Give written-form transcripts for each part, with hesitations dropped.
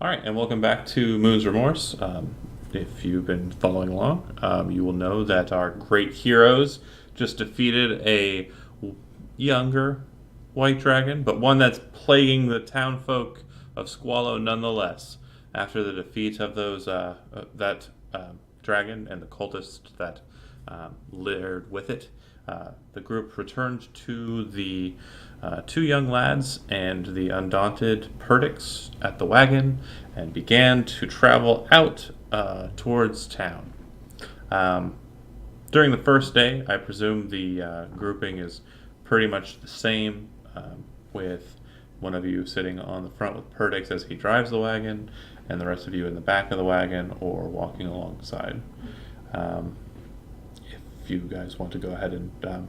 All right, and welcome back to Moon's Remorse. If you've been following along, you will know that our great heroes just defeated a younger white dragon, but one that's plaguing the townfolk of Squallow nonetheless. After the defeat of that dragon and the cultists that littered with it, the group returned to the two young lads and the undaunted Perdix at the wagon and began to travel out towards town. Um, During the first day, I presume the grouping is pretty much the same, with one of you sitting on the front with Perdix as he drives the wagon, and the rest of you in the back of the wagon or walking alongside. Um, if you guys want to go ahead and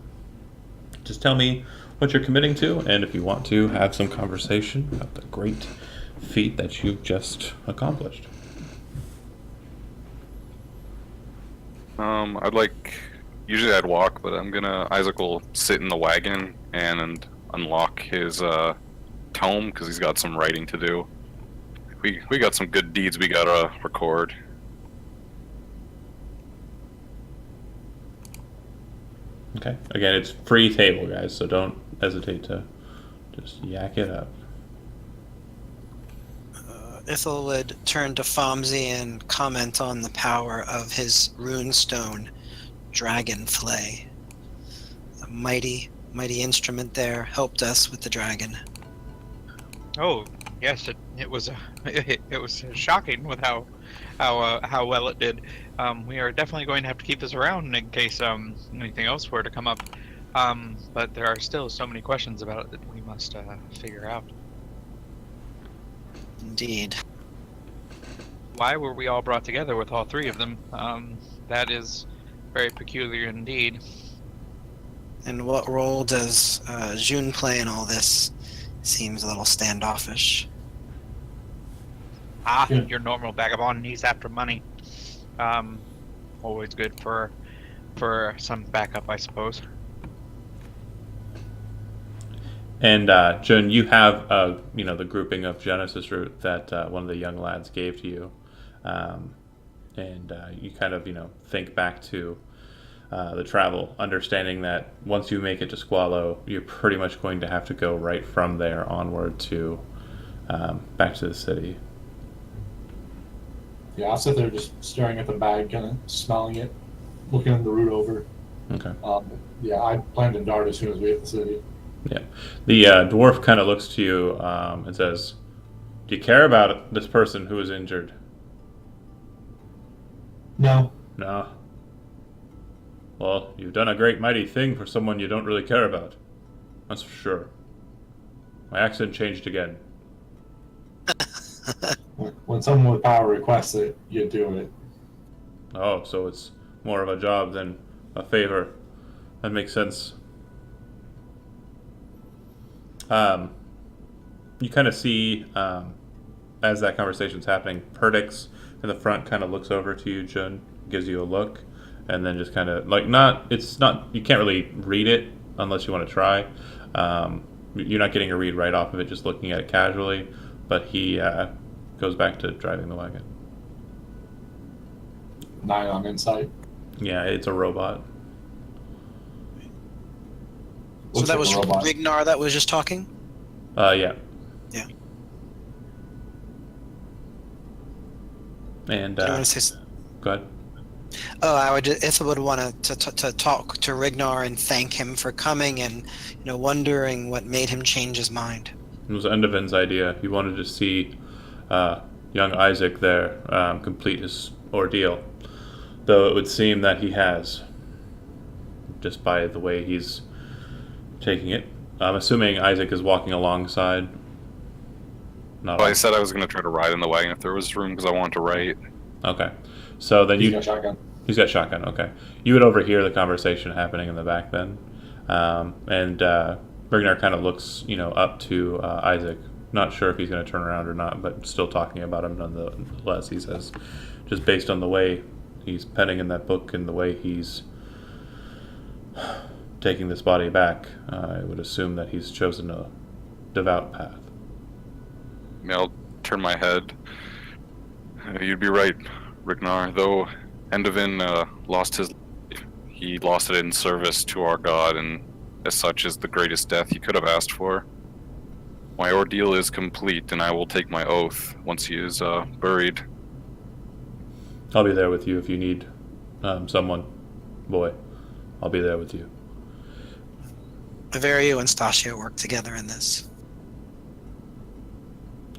just tell me what you're committing to, and if you want to have some conversation about the great feat that you've just accomplished. I'd like. Usually I'd walk, but Isaac will sit in the wagon and unlock his tome because he's got some writing to do. We got some good deeds we gotta record. Okay. Again, it's free table, guys, so don't hesitate to just yak it up. Ithel would turn to Fomsey and comment on the power of his runestone dragon flay. A mighty instrument there helped us with the dragon. Oh, yes, it was it was shocking with how well it did. We are definitely going to have to keep this around in case anything else were to come up. But there are still so many questions about it that we must figure out. Indeed. Why were we all brought together with all three of them? That is very peculiar indeed. And what role does June play in all this? Seems a little standoffish. Your normal vagabond. He's after money. Always good for some backup, I suppose. And Jun, you have the grouping of Genesis root that one of the young lads gave to you, and you kind of think back to the travel, understanding that once you make it to Squallow, you're pretty much going to have to go right from there onward to back to the city. Yeah, I'll sit there just staring at the bag, kind of smelling it, looking at the route over. Okay. Yeah, I plan to dart as soon as we hit the city. Yeah. The dwarf kind of looks to you and says, "Do you care about this person who was injured?" No. No. Well, you've done a great mighty thing for someone you don't really care about. That's for sure. My accent changed again. When someone with power requests it, you do it. Oh, so it's more of a job than a favor. That makes sense. You kind of see, as that conversation's happening, Perdix in the front kind of looks over to you, Jun, gives you a look, and then just kind of, you can't really read it unless you want to try. You're not getting a read right off of it, just looking at it casually, but he goes back to driving the wagon. 9 on insight. Yeah, it's a robot. So Looks that like was a robot. Rignar that was just talking? Yeah. Yeah. And, Do you want to say go ahead. Ithel would want to talk to Rignar and thank him for coming and, wondering what made him change his mind. It was Endovin's idea. He wanted to see young Isaac there complete his ordeal. Though it would seem that he has, just by the way he's taking it. I'm assuming Isaac is walking alongside. Well, I said I was going to try to ride in the wagon if there was room because I wanted to write. Okay. So then He's got shotgun. He's got shotgun, okay. You would overhear the conversation happening in the back then. And Ragnar kind of looks, up to Isaac. Not sure if he's going to turn around or not, but still talking about him nonetheless. He says, just based on the way he's penning in that book and the way he's taking this body back, I would assume that he's chosen a devout path. I'll turn my head. You'd be right, Rignar. Though Endovin lost his life, he lost it in service to our god, and as such is the greatest death he could have asked for. My ordeal is complete, and I will take my oath once he is buried. I'll be there with you if you need someone. Boy, I'll be there with you. Averio and Stasio work together in this.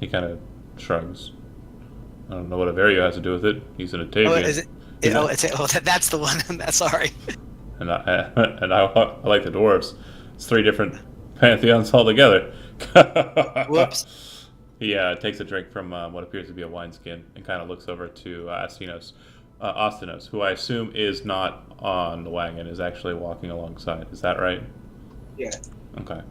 He kind of shrugs. I don't know what Averio has to do with it. He's an Atavian. Oh, is it? That's the one. That's sorry. And I like the dwarves. It's 3 different pantheons altogether. Whoops. He takes a drink from what appears to be a wineskin and kind of looks over to Ostinos, who I assume is not on the wagon, is actually walking alongside. Is that right? Yeah. Okay.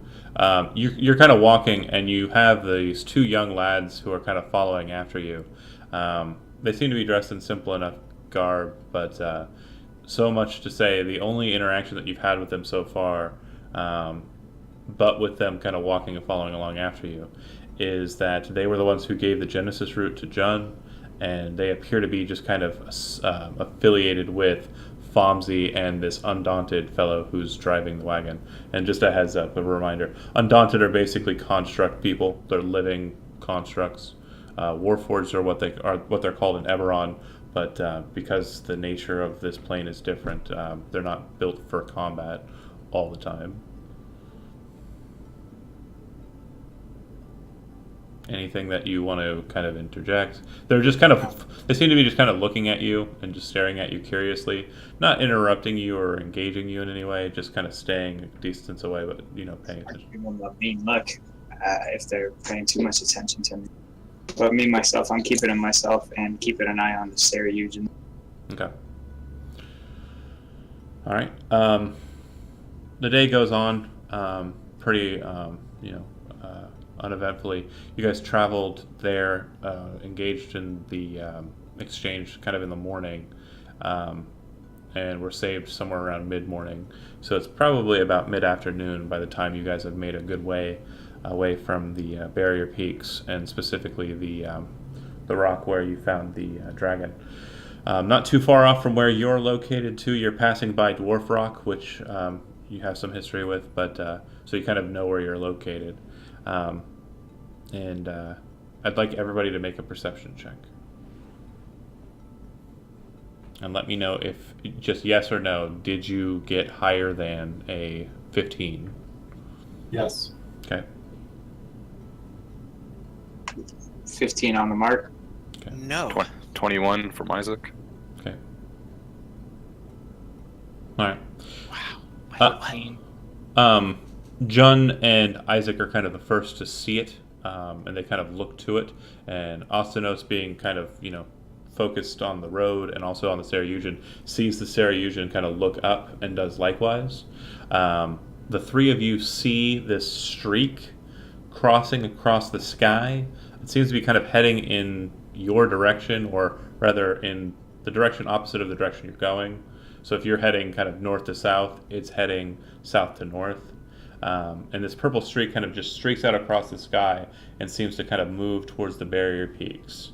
You're kind of walking, and you have these 2 young lads who are kind of following after you. They seem to be dressed in simple enough garb, but so much to say, the only interaction that you've had with them so far, but with them kind of walking and following along after you, is that they were the ones who gave the Genesis route to Jun, and they appear to be just kind of affiliated with Fomsey and this Undaunted fellow who's driving the wagon. And just a heads up, a reminder, Undaunted are basically construct people. They're living constructs. Warforged are what they're called in Eberron, but because the nature of this plane is different, they're not built for combat all the time. Anything that you want to kind of interject? They seem to be just kind of looking at you and just staring at you curiously, not interrupting you or engaging you in any way, just kind of staying a distance away, but paying attention. Give them a mean look if they're paying too much attention to me. But me myself, I'm keeping it myself and keeping an eye on the Sarah-Eugen. Okay. All right. The day goes on pretty, uneventfully. You guys traveled there, engaged in the exchange kind of in the morning, and were saved somewhere around mid-morning. So it's probably about mid-afternoon by the time you guys have made a good way away from the barrier peaks, and specifically the rock where you found the dragon. Not too far off from where you're located, too. You're passing by Dwarf Rock, which you have some history with, but so you kind of know where you're located. And I'd like everybody to make a perception check. And let me know if, just yes or no, did you get higher than a 15? Yes. Okay. 15 on the mark. Okay. No. 21 from Isaac. Okay. All right. Wow. Jun and Isaac are kind of the first to see it, and they kind of look to it. And Ostinos, being kind of, focused on the road and also on the Sarah-Eugen, sees the Sarah-Eugen kind of look up and does likewise. The 3 of you see this streak crossing across the sky. It seems to be kind of heading in your direction, or rather in the direction opposite of the direction you're going. So if you're heading kind of north to south, it's heading south to north. And this purple streak kind of just streaks out across the sky and seems to kind of move towards the barrier peaks.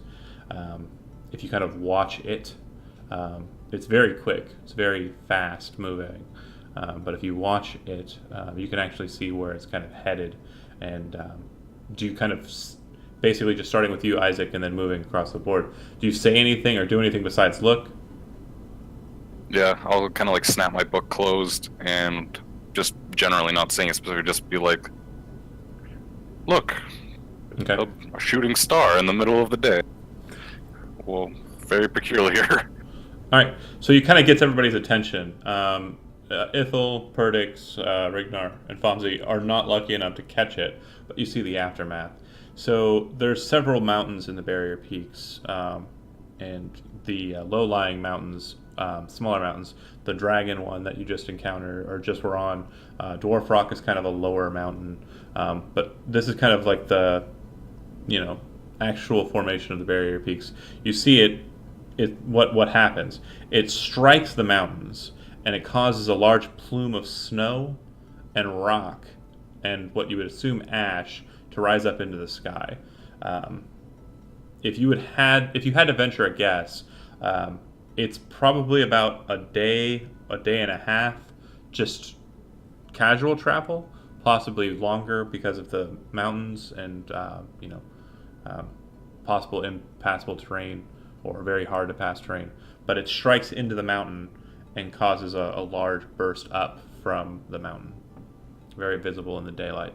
If you kind of watch it, it's very quick. It's very fast moving. But if you watch it, you can actually see where it's kind of headed. And do you kind of, basically just starting with you, Isaac, and then moving across the board, do you say anything or do anything besides look? Yeah, I'll kind of like snap my book closed and just generally not saying it specifically, just be like, look, Okay. a shooting star in the middle of the day. Well, very peculiar. All right. So you kind of gets everybody's attention. Ithel, Perdix, Rignar, and Fonzie are not lucky enough to catch it, but you see the aftermath. So there's several mountains in the barrier peaks, and the low-lying mountains, smaller mountains. The dragon one that you just encountered or just were on, Dwarf Rock is kind of a lower mountain, but this is kind of like the, actual formation of the barrier peaks. You see what happens? It strikes the mountains, and it causes a large plume of snow and rock and what you would assume ash to rise up into the sky. if you had to venture a guess, it's probably about a day and a half, just casual travel, possibly longer because of the mountains and um, possible impassable terrain or very hard to pass terrain. But it strikes into the mountain and causes a large burst up from the mountain, very visible in the daylight.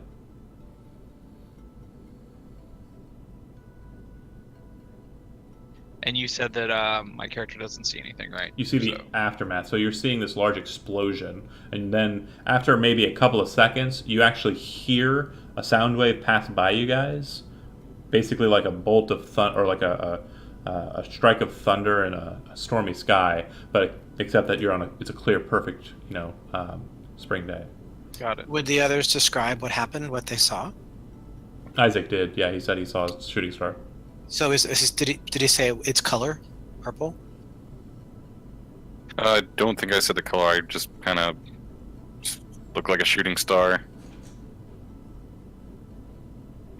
And you said that my character doesn't see anything, right? You see the So- aftermath. So you're seeing this large explosion, and then after maybe a couple of seconds, you actually hear a sound wave pass by you guys, basically like a bolt of thunder or like a strike of thunder in a stormy sky, but except that it's a clear, perfect, spring day. Got it. Would the others describe what happened, what they saw? Isaac did. Yeah, he said he saw a shooting star. So did he say its color? Purple? I don't think I said the color. I just kind of looked like a shooting star.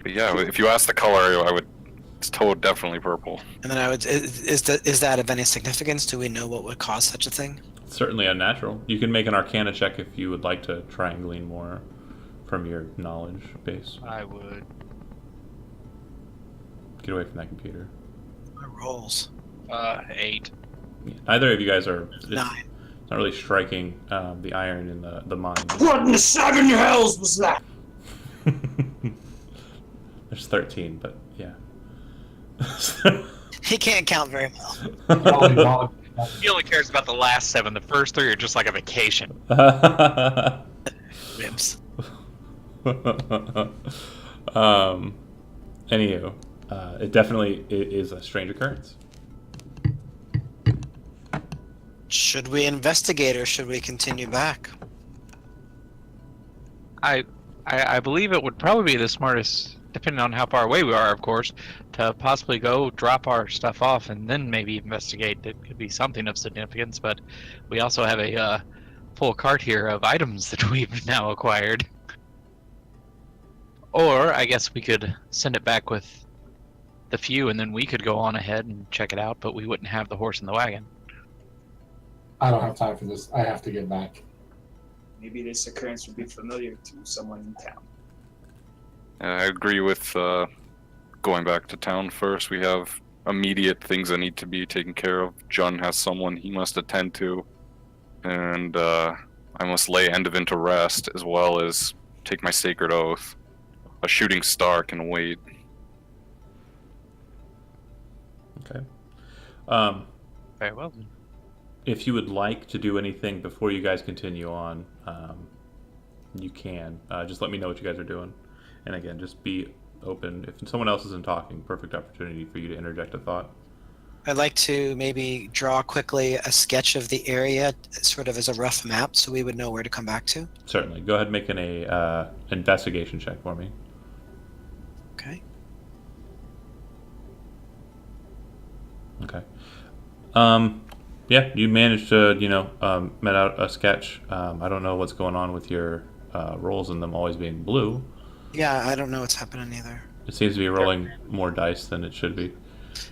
But yeah, if you ask the color, I would. It's definitely purple. And then is that of any significance? Do we know what would cause such a thing? Certainly unnatural. You can make an Arcana check if you would like to try and glean more from your knowledge base. I would. Get away from that computer. My rolls. 8. Neither of you guys are. It's 9. not really striking the iron in the mine. What in the 7 hells was that? There's 13, but yeah. He can't count very well. He only cares about the last 7. The first 3 are just like a vacation. Ribs. Anywho, it definitely is a strange occurrence. Should we investigate or should we continue back? I believe it would probably be the smartest, depending on how far away we are, of course, to possibly go drop our stuff off and then maybe investigate. It could be something of significance, but we also have a full cart here of items that we've now acquired. Or I guess we could send it back with the few, and then we could go on ahead and check it out, but we wouldn't have the horse and the wagon. I don't have time for this. I have to get back. Maybe this occurrence would be familiar to someone in town. I agree with going back to town first. We have immediate things that need to be taken care of. John has someone he must attend to, and I must lay Endovin to rest, as well as take my sacred oath. A shooting star can wait. Okay. Very well then. If you would like to do anything before you guys continue on, you can. Just let me know what you guys are doing. And again, just be open. If someone else isn't talking, perfect opportunity for you to interject a thought. I'd like to maybe draw quickly a sketch of the area, sort of as a rough map, so we would know where to come back to. Certainly. Go ahead and make an investigation check for me. Okay. Okay. Yeah, you managed to, met out a sketch. I don't know what's going on with your rolls and them always being blue. Yeah, I don't know what's happening either. It seems to be rolling more dice than it should be.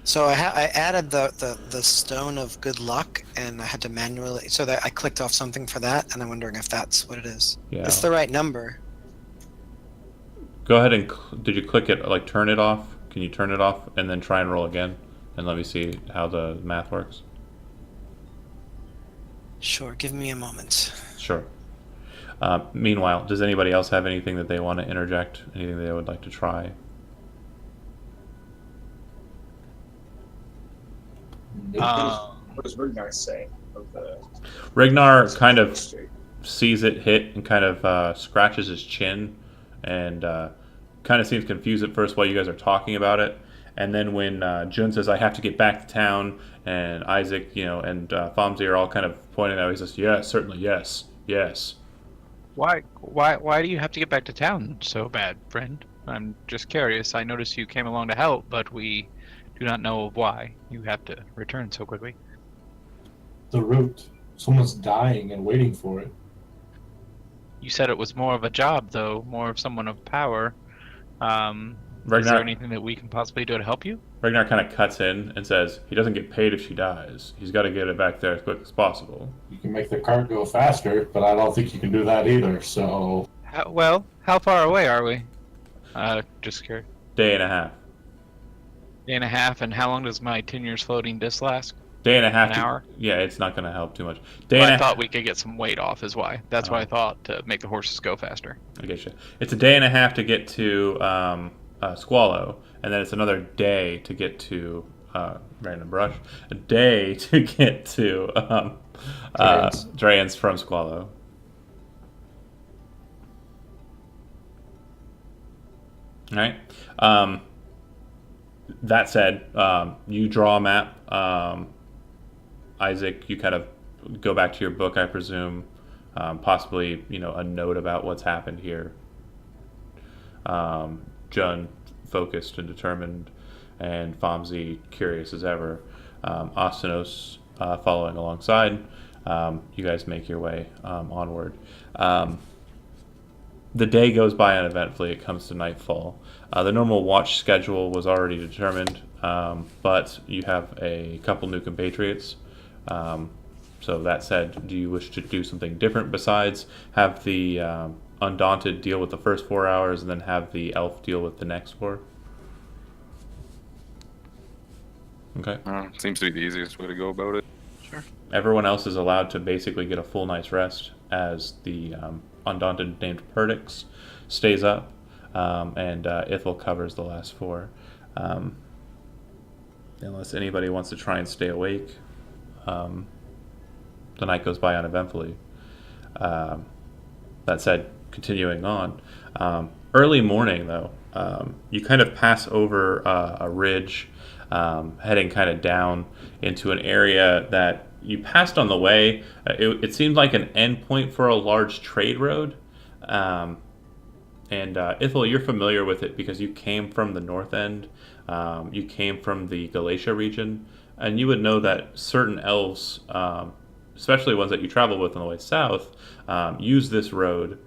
So I added the stone of good luck, and I had to manually, so that I clicked off something for that, and I'm wondering if that's what it is. Yeah. It's the right number. Go ahead and did you click it, like turn it off? Can you turn it off and then try and roll again? And let me see how the math works. Sure, give me a moment. Sure. Meanwhile, does anybody else have anything that they want to interject? Anything they would like to try? What does Ragnar say of the Ragnar kind of history? sees it hit and kind of scratches his chin and kind of seems confused at first while you guys are talking about it. And then when Jun says, I have to get back to town, and Isaac, and Fomsey are all kind of pointing out, he says, yeah, certainly, yes, yes. Why do you have to get back to town so bad, friend? I'm just curious. I noticed you came along to help, but we do not know why you have to return so quickly. The route. Someone's dying and waiting for it. You said it was more of a job, though, more of someone of power. Is Ragnar, there anything that we can possibly do to help you? Ragnar kind of cuts in and says, he doesn't get paid if she dies. He's got to get it back there as quick as possible. You can make the cart go faster, but I don't think you can do that either. So How far away are we? Just curious. Day and a half. Day and a half, and how long does my 10 years floating disc last? Day and a half. An hour? Yeah, it's not going to help too much. I thought we could get some weight off, is why. That's why I thought, to make the horses go faster. I get you. It's a day and a half to get to Squallow, and then it's another day to get to Random Brush. A day to get to Drayens from Squallow. All right. That said, you draw a map. Isaac, you kind of go back to your book, I presume. Possibly, a note about what's happened here. Jun, focused and determined, and Fomsy, curious as ever. Ostanos, following alongside. You guys make your way onward. The day goes by uneventfully. It comes to nightfall. The normal watch schedule was already determined, but you have a couple new compatriots. So that said, do you wish to do something different besides have the Undaunted deal with the first 4 hours and then have the Elf deal with the next 4? Okay. Seems to be the easiest way to go about it. Sure. Everyone else is allowed to basically get a full night's rest as the Undaunted named Perdix stays up, and Ithel covers the last 4. Unless anybody wants to try and stay awake, the night goes by uneventfully. That said, continuing on, early morning though, you kind of pass over a ridge, heading kind of down into an area that you passed on the way. It seemed like an endpoint for a large trade road. And Ithel, you're familiar with it because you came from the north end. You came from the Galatia region, and you would know that certain elves, especially ones that you travel with on the way south, use this road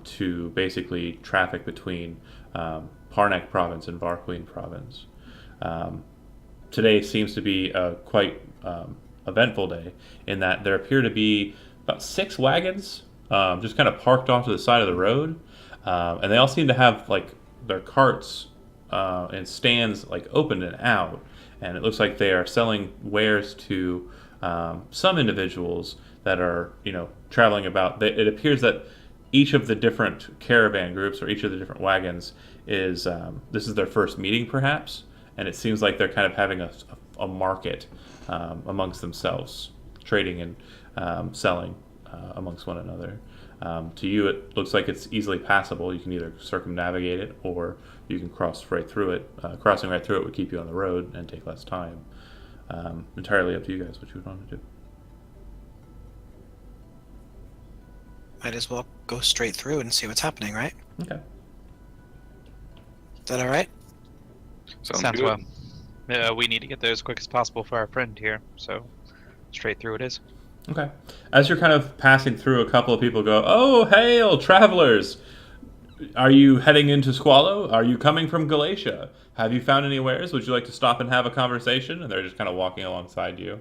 to basically traffic between Parnek province and Varqueen province. Today seems to be a quite eventful day in that there appear to be about 6 wagons just kind of parked off to the side of the road, and they all seem to have like their carts and stands like open and out, and it looks like they are selling wares to some individuals that are traveling about. It appears that each of the different caravan groups or each of the different wagons is this is their first meeting perhaps, and it seems like they're kind of having a market amongst themselves, trading and selling amongst one another. To you, it looks like it's easily passable. You can either circumnavigate it or you can cross right through it. Crossing right through it would keep you on the road and take less time. Entirely up to you guys what you would want to do. Might as well go straight through and see what's happening, right? Okay. Is that all right? Sounds good. well. We need to get there as quick as possible for our friend here, so straight through it is. Okay. As you're kind of passing through, a couple of people go, "Oh, hail, travelers! Are you heading into Squallow? Are you coming from Galatia? Have you found any wares? Would you like to stop and have a conversation?" And they're just kind of walking alongside you.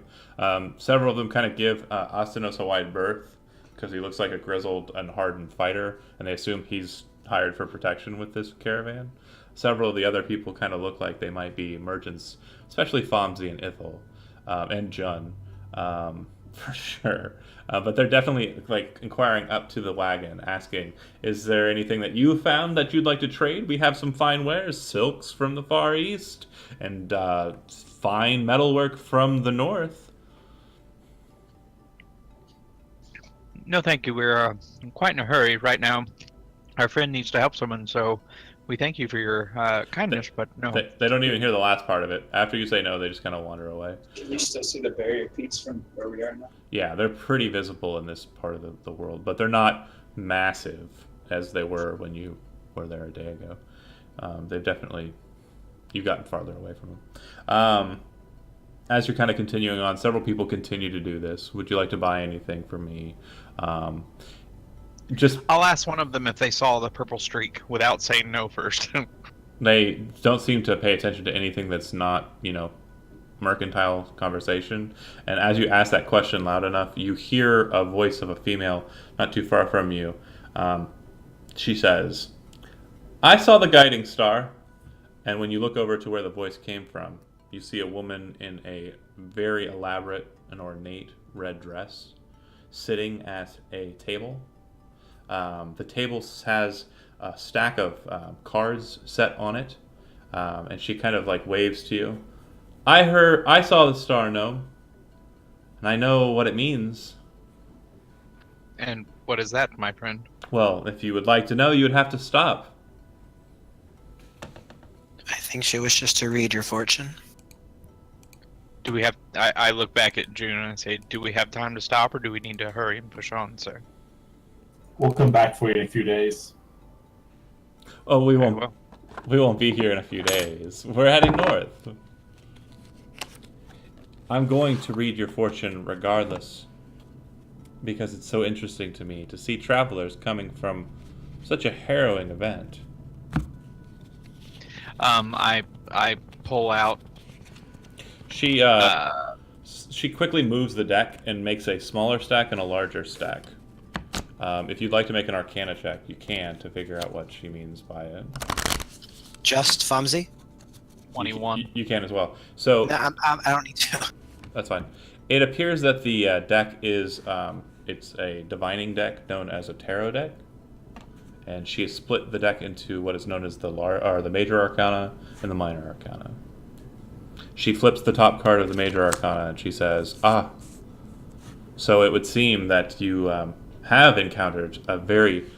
Several of them kind of give Ostanos a wide berth because he looks like a grizzled and hardened fighter, and they assume he's hired for protection with this caravan. Several of the other people kind of look like they might be merchants, especially Fomsy and Ithel, and Jun, for sure. But they're definitely like inquiring up to the wagon, asking, "Is there anything that you found that you'd like to trade? We have some fine wares, silks from the Far East, and fine metalwork from the North." No, thank you. We're quite in a hurry right now. Our friend needs to help someone, so we thank you for your kindness, but no. They don't even hear the last part of it. After you say no, they just kind of wander away. Can you still see the barrier peaks from where we are now? Yeah, they're pretty visible in this part of the world, but they're not massive as they were when you were there a day ago. You've gotten farther away from them. As you're kind of continuing on, several people continue to do this. Would you like to buy anything from me? I'll ask one of them if they saw the purple streak without saying no first. They don't seem to pay attention to anything that's not, mercantile conversation. And as you ask that question loud enough, you hear a voice of a female not too far from you. She says, I saw the guiding star. And when you look over to where the voice came from, you see a woman in a very elaborate and ornate red dress sitting at a table. The table has a stack of cards set on it, and she kind of like waves to you. I saw the star, gnome, and I know what it means. And what is that, my friend? Well, if you would like to know, you would have to stop. I think she wishes to read your fortune. Do we have? I look back at June and I say, do we have time to stop, or do we need to hurry and push on, sir? We'll come back for you in a few days. Oh, we Very won't. well. We won't be here in a few days. We're heading north. I'm going to read your fortune regardless, because it's so interesting to me to see travelers coming from such a harrowing event. I pull out. She quickly moves the deck and makes a smaller stack and a larger stack. If you'd like to make an Arcana check, you can to figure out what she means by it. Just Fumsy? 21. You can as well. So No, I don't need to. that's fine. It appears that the deck is it's a divining deck known as a tarot deck, and she has split the deck into what is known as the major arcana and the minor arcana. She flips the top card of the major arcana and she says, "Ah, so it would seem that you have encountered a very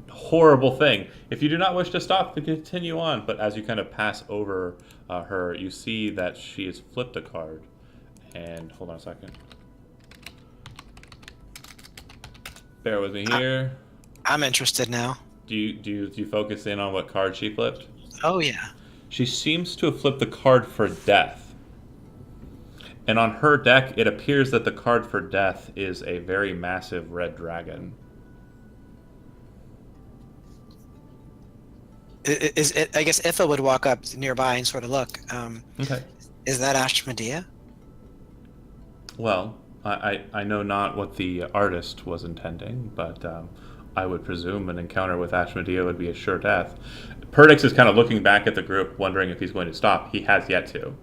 horrible thing. If you do not wish to stop, then continue on." But as you kind of pass over her, you see that she has flipped a card. And hold on a second. Bear with me here. I'm interested now. Do you focus in on what card she flipped? Oh, yeah. She seems to have flipped the card for death. And on her deck, it appears that the card for death is a very massive red dragon. I guess Itha would walk up nearby and sort of look. Okay. Is that Ashmedea? Well, I know not what the artist was intending, but I would presume an encounter with Ashmedea would be a sure death. Perdix is kind of looking back at the group, wondering if he's going to stop. He has yet to.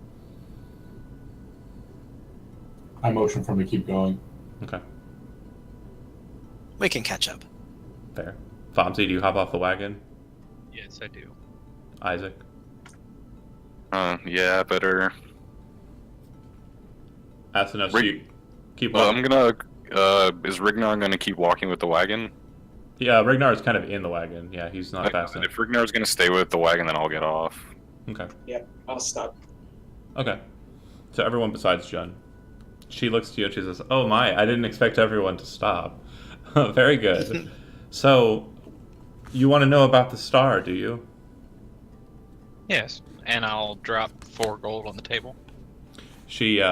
I motion for him to keep going. Okay, We can catch up. fair. Fomsy, do you hop off the wagon? Yes, I do. Isaac? Yeah, better. Athenos, do you keep Well, walking? I'm gonna. Is Rignar gonna keep walking with the wagon? Yeah, Rignar is kind of in the wagon. Yeah, he's not fast enough. If Rignar's gonna stay with the wagon, then I'll get off. Okay. Yep, I'll stop. Okay. So everyone besides Jun. She looks to you and she says, "Oh my, I didn't expect everyone to stop." Very good. So, you want to know about the star, do you? Yes, and I'll drop 4 gold on the table. She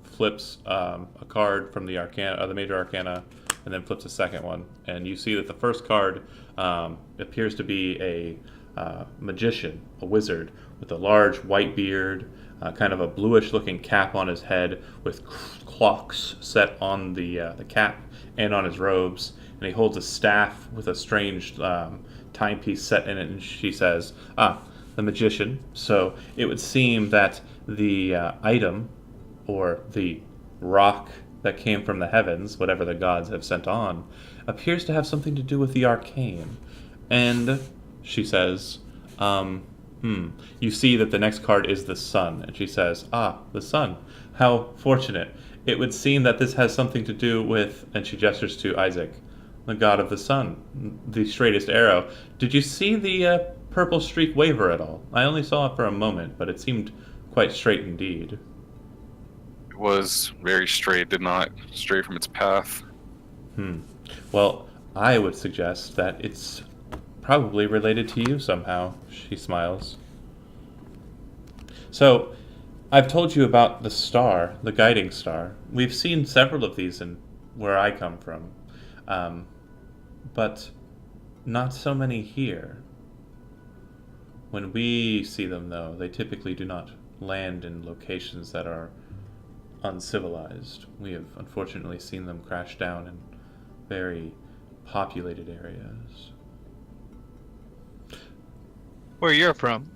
flips a card from the arcana, the major arcana, and then flips a second one. And you see that the first card appears to be a magician, a wizard, with a large white beard, kind of a bluish-looking cap on his head, with clocks set on the cap and on his robes. And he holds a staff with a strange timepiece set in it. And she says, "Ah, the magician." So it would seem that the item, or the rock that came from the heavens, whatever the gods have sent on, appears to have something to do with the arcane. And she says, you see that the next card is the sun. And she says, "Ah, the sun. How fortunate. It would seem that this has something to do with," and she gestures to Isaac, "the god of the sun, the straightest arrow. Did you see the purple streak waver at all? I only saw it for a moment, but it seemed quite straight indeed." It was very straight, did not stray from its path. Well, I would suggest that it's probably related to you somehow. She smiles. So, I've told you about the star, the guiding star. We've seen several of these in where I come from, but not so many here. When we see them, though, they typically do not land in locations that are uncivilized. We have unfortunately seen them crash down in very populated areas. Where you're from?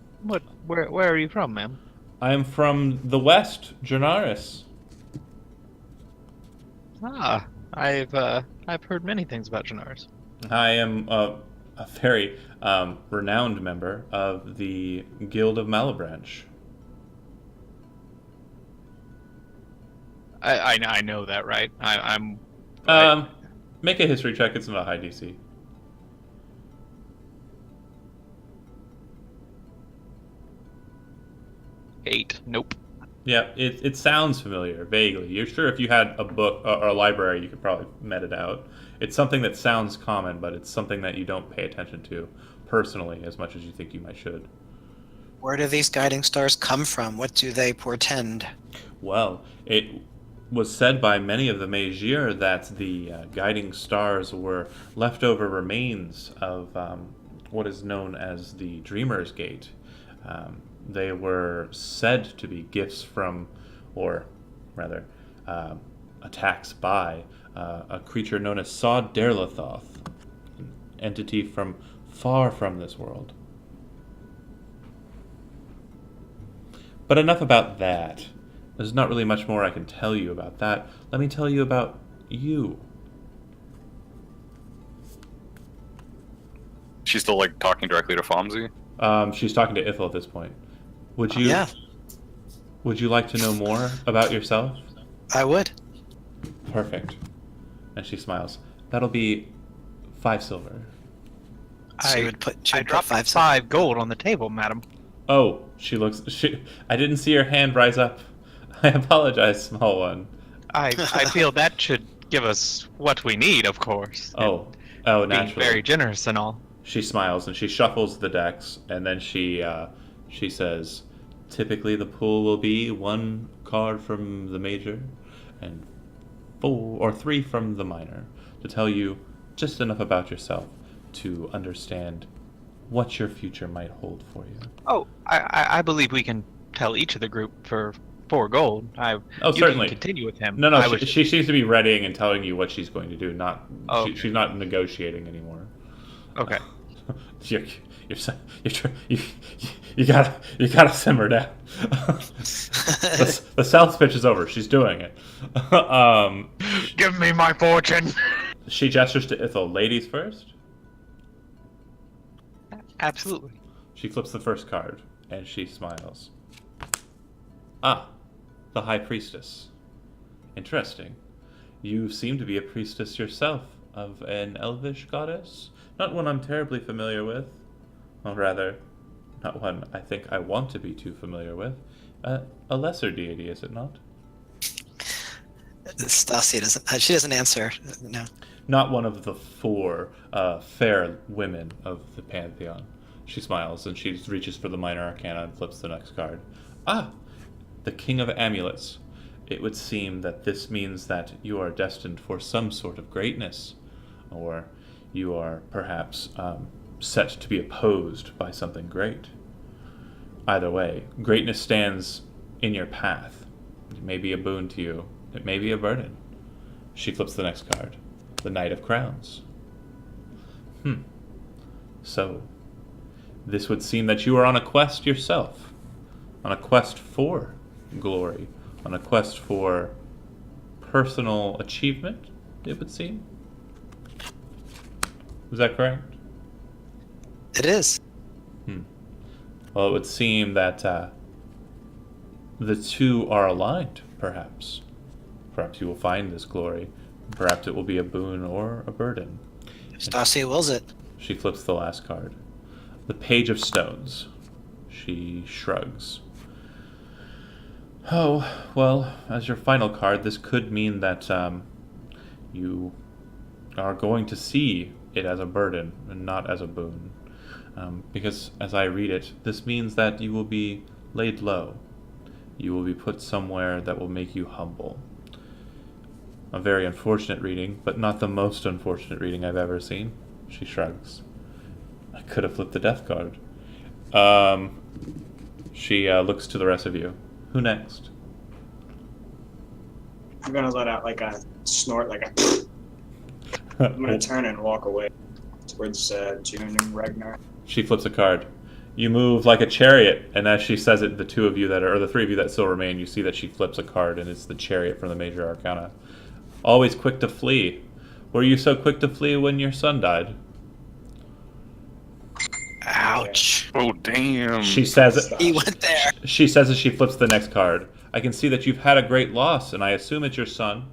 Where are you from, ma'am? I am from the west, Janaris. Ah, I've heard many things about Janars. I am a very renowned member of the Guild of Malabranche. I know that, right? Make a history check. It's not a high DC. Eight. Nope. Yeah, it sounds familiar, vaguely. You're sure if you had a book or a library, you could probably met it out. It's something that sounds common, but it's something that you don't pay attention to personally as much as you think you might should. Where do these guiding stars come from? What do they portend? Well, it was said by many of the Magier that the guiding stars were leftover remains of what is known as the Dreamer's Gate. They were said to be gifts from, or rather, attacks by a creature known as Sod Derlathoth, an entity from far from this world. But enough about that. There's not really much more I can tell you about that. Let me tell you about you. She's still like talking directly to Fomsy. She's talking to Ithel at this point. Would you? Yeah, Would you like to know more about yourself? I would. Perfect. And she smiles. That'll be 5 silver. She I would put dropped five. five gold on the table, madam. Oh, she looks. I didn't see her hand rise up. I apologize, small one. I feel that should give us what we need, of course. Oh, Being naturally. very generous and all. She smiles and she shuffles the decks, and then she says, "Typically, the pool will be 1 card from the major, and 4 or 3 from the minor, to tell you just enough about yourself to understand what your future might hold for you." Oh, I believe we can tell each of the group for 4 gold. Oh, you certainly. Can continue with him. No, I she, was she seems to be readying and telling you what she's going to do. Not Oh, she, okay. she's not negotiating anymore. okay. you're, you gotta simmer down. The sales pitch is over. She's doing it. Give me my fortune. She gestures to Ithel. Ladies first. Absolutely. She flips the first card and she smiles. Ah, the High Priestess. Interesting. You seem to be a priestess yourself of an elvish goddess. Not one I'm terribly familiar with. Or rather, not one I think I want to be too familiar with. A lesser deity, is it not? Stasia doesn't. She doesn't answer. No. Not one of the 4 fair women of the pantheon. She smiles and she reaches for the minor arcana and flips the next card. Ah, the King of Amulets. It would seem that this means that you are destined for some sort of greatness, or you are perhaps set to be opposed by something great. Either way, greatness stands in your path. It may be a boon to you. It may be a burden. She flips the next card. The Knight of Crowns. So, this would seem that you are on a quest yourself. On a quest for glory. On a quest for personal achievement, it would seem. Is that correct? It is. Well, it would seem that the two are aligned, perhaps. Perhaps you will find this glory. Perhaps it will be a boon or a burden. Stasia wills it. She flips the last card. The Page of Stones. She shrugs. Oh, well, as your final card, this could mean that you are going to see it as a burden and not as a boon. Because, as I read it, this means that you will be laid low. You will be put somewhere that will make you humble. A very unfortunate reading, but not the most unfortunate reading I've ever seen. She shrugs. I could have flipped the death card. She looks to the rest of you. Who next? I'm gonna let out like a snort, like a. I'm gonna turn and walk away towards June and Ragnar. She flips a card. You move like a chariot, and as she says it, the two of you that are, or the three of you that still remain, you see that she flips a card, and it's the chariot from the Major Arcana. Always quick to flee. Were you so quick to flee when your son died? Ouch. Oh, damn. She says He went there. She says as she flips the next card. I can see that you've had a great loss, and I assume it's your son,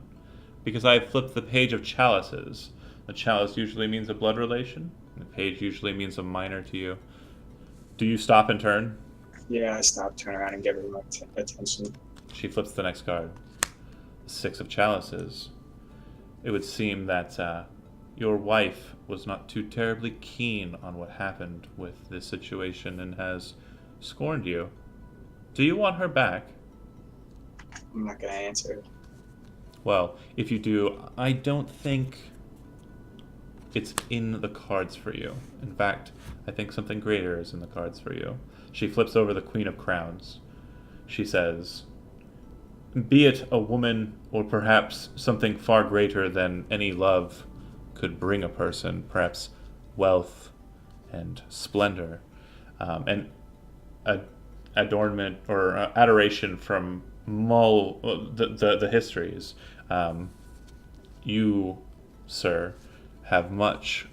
because I have flipped the page of chalices. A chalice usually means a blood relation, and the page usually means a minor to you. Do you stop and turn? Yeah, I stop, turn around, and give her my attention. She flips the next card. The six of chalices. It would seem that your wife was not too terribly keen on what happened with this situation and has scorned you. Do you want her back? I'm not gonna answer. Well, if you do, I don't think it's in the cards for you. In fact, I think something greater is in the cards for you. She flips over the Queen of Crowns. She says, be it a woman or perhaps something far greater than any love could bring a person, perhaps wealth and splendor, and adornment or adoration from the histories. You, sir, have much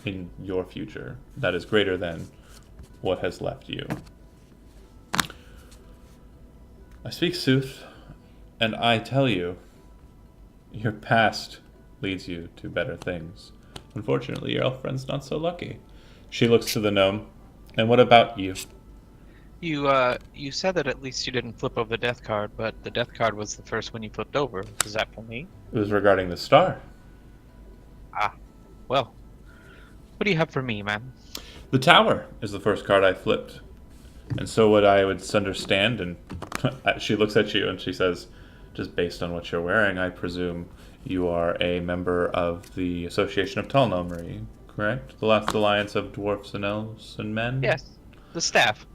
in your future that is greater than what has left you. I speak sooth, and I tell you, your past leads you to better things. Unfortunately, your elf friend's not so lucky. She looks to the gnome. And what about you? You said that at least you didn't flip over the death card, but the death card was the first one you flipped over. Is that for me? It was regarding the star. Well, what do you have for me, man? The tower is the first card I flipped. And so what I would understand, and she looks at you and she says, just based on what you're wearing, I presume you are a member of the Association of Tall Gnomery, correct? The last alliance of dwarfs and elves and men? Yes, the staff.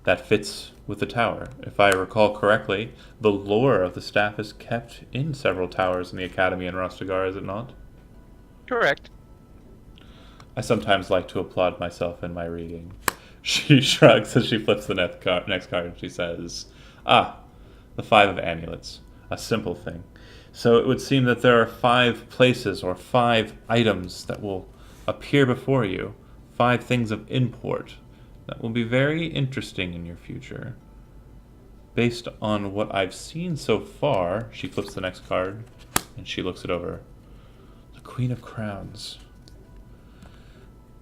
That fits with the tower. If I recall correctly, the lore of the staff is kept in several towers in the Academy in Rostigar, is it not? Correct. I sometimes like to applaud myself in my reading. She shrugs as she flips the next card and she says, the 5 of amulets. A simple thing. So it would seem that there are 5 places or 5 items that will appear before you. 5 things of import that will be very interesting in your future. Based on what I've seen so far, she flips the next card and she looks it over. The Queen of Crowns.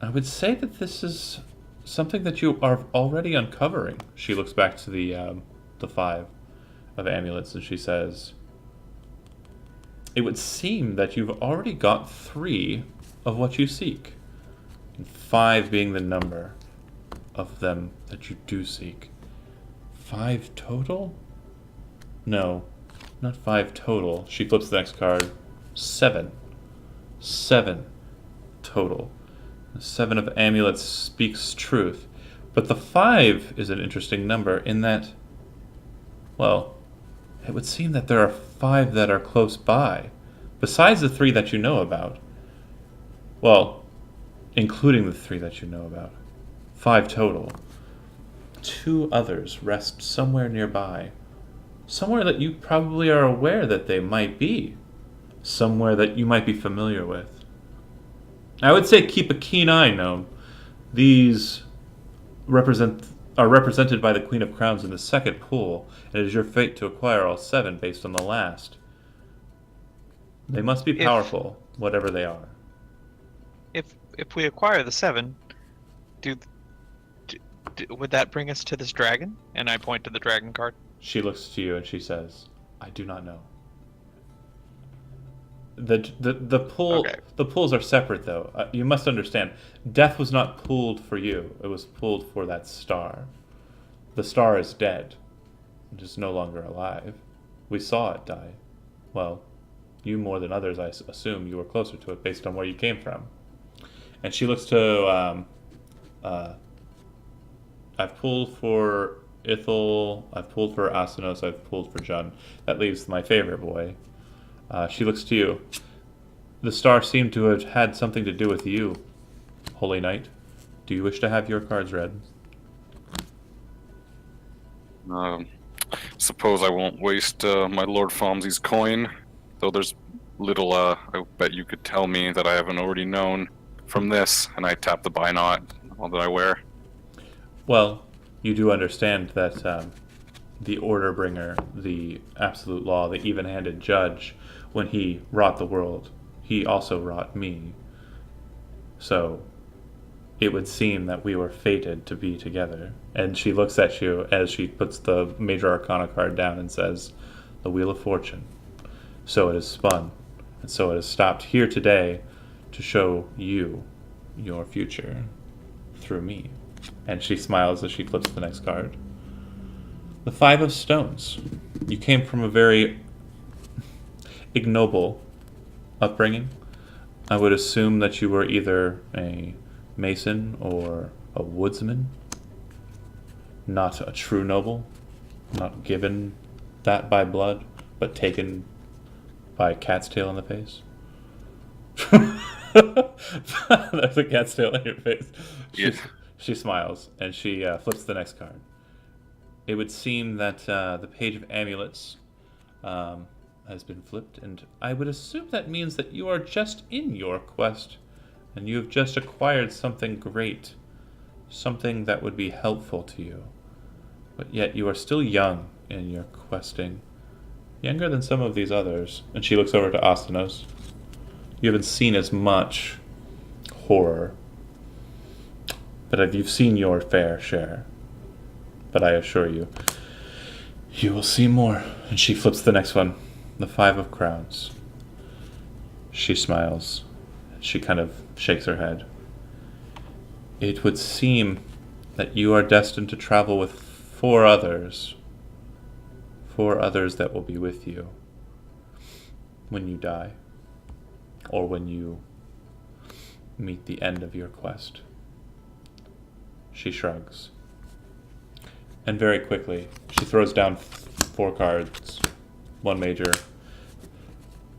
I would say that this is something that you are already uncovering. She looks back to the 5 of amulets and she says, it would seem that you've already got 3 of what you seek, and 5 being the number of them that you do seek. 5 total? No, not 5 total. She flips the next card. 7. 7 total. The 7 of amulets speaks truth. But the 5 is an interesting number in that, well, it would seem that there are 5 that are close by, besides the 3 that you know about. Well, including the 3 that you know about. 5 total. 2 others rest somewhere nearby. Somewhere that you probably are aware that they might be. Somewhere that you might be familiar with. I would say keep a keen eye, Gnome. These are represented by the Queen of Crowns in the second pool, and it is your fate to acquire all 7 based on the last. They must be powerful, whatever they are. If we acquire the 7, would that bring us to this dragon? And I point to the dragon card. She looks to you and she says, I do not know. The pool Okay. The pools are separate though. You must understand, death was not pooled for you. It was pooled for that star. The star is dead. It is no longer alive. We saw it die. Well, you more than others, I assume you were closer to it based on where you came from. And she looks to I've pulled for Ithel, I've pulled for Asanos, I've pulled for Jun. That leaves my favorite boy. She looks to you. The star seemed to have had something to do with you, Holy Knight. Do you wish to have your cards read? Suppose I won't waste my Lord Fomsey's coin, though there's little I bet you could tell me that I haven't already known from this, and I tap the buy knot that I wear. Well, you do understand that the Order Bringer, the absolute law, the even-handed judge, when he wrought the world, he also wrought me. So, it would seem that we were fated to be together. And she looks at you as she puts the Major Arcana card down and says, the Wheel of Fortune. So it is spun, and so it has stopped here today to show you your future through me. And she smiles as she flips the next card. The Five of Stones. You came from a very ignoble upbringing. I would assume that you were either a mason or a woodsman. Not a true noble. Not given that by blood, but taken by a cat's tail in the face. There's a cat's tail in your face. She smiles, and she flips the next card. It would seem that the Page of Amulets has been flipped, and I would assume that means that you are just in your quest, and you have just acquired something great, something that would be helpful to you. But yet you are still young in your questing, younger than some of these others. And she looks over to Astanos. You haven't seen as much horror, but you've seen your fair share. But I assure you, you will see more. And she flips the next one, the Five of Crowns. She smiles. She kind of shakes her head. It would seem that you are destined to travel with four others that will be with you when you die, or when you meet the end of your quest. She shrugs. And very quickly, she throws down 4 cards, 1 major.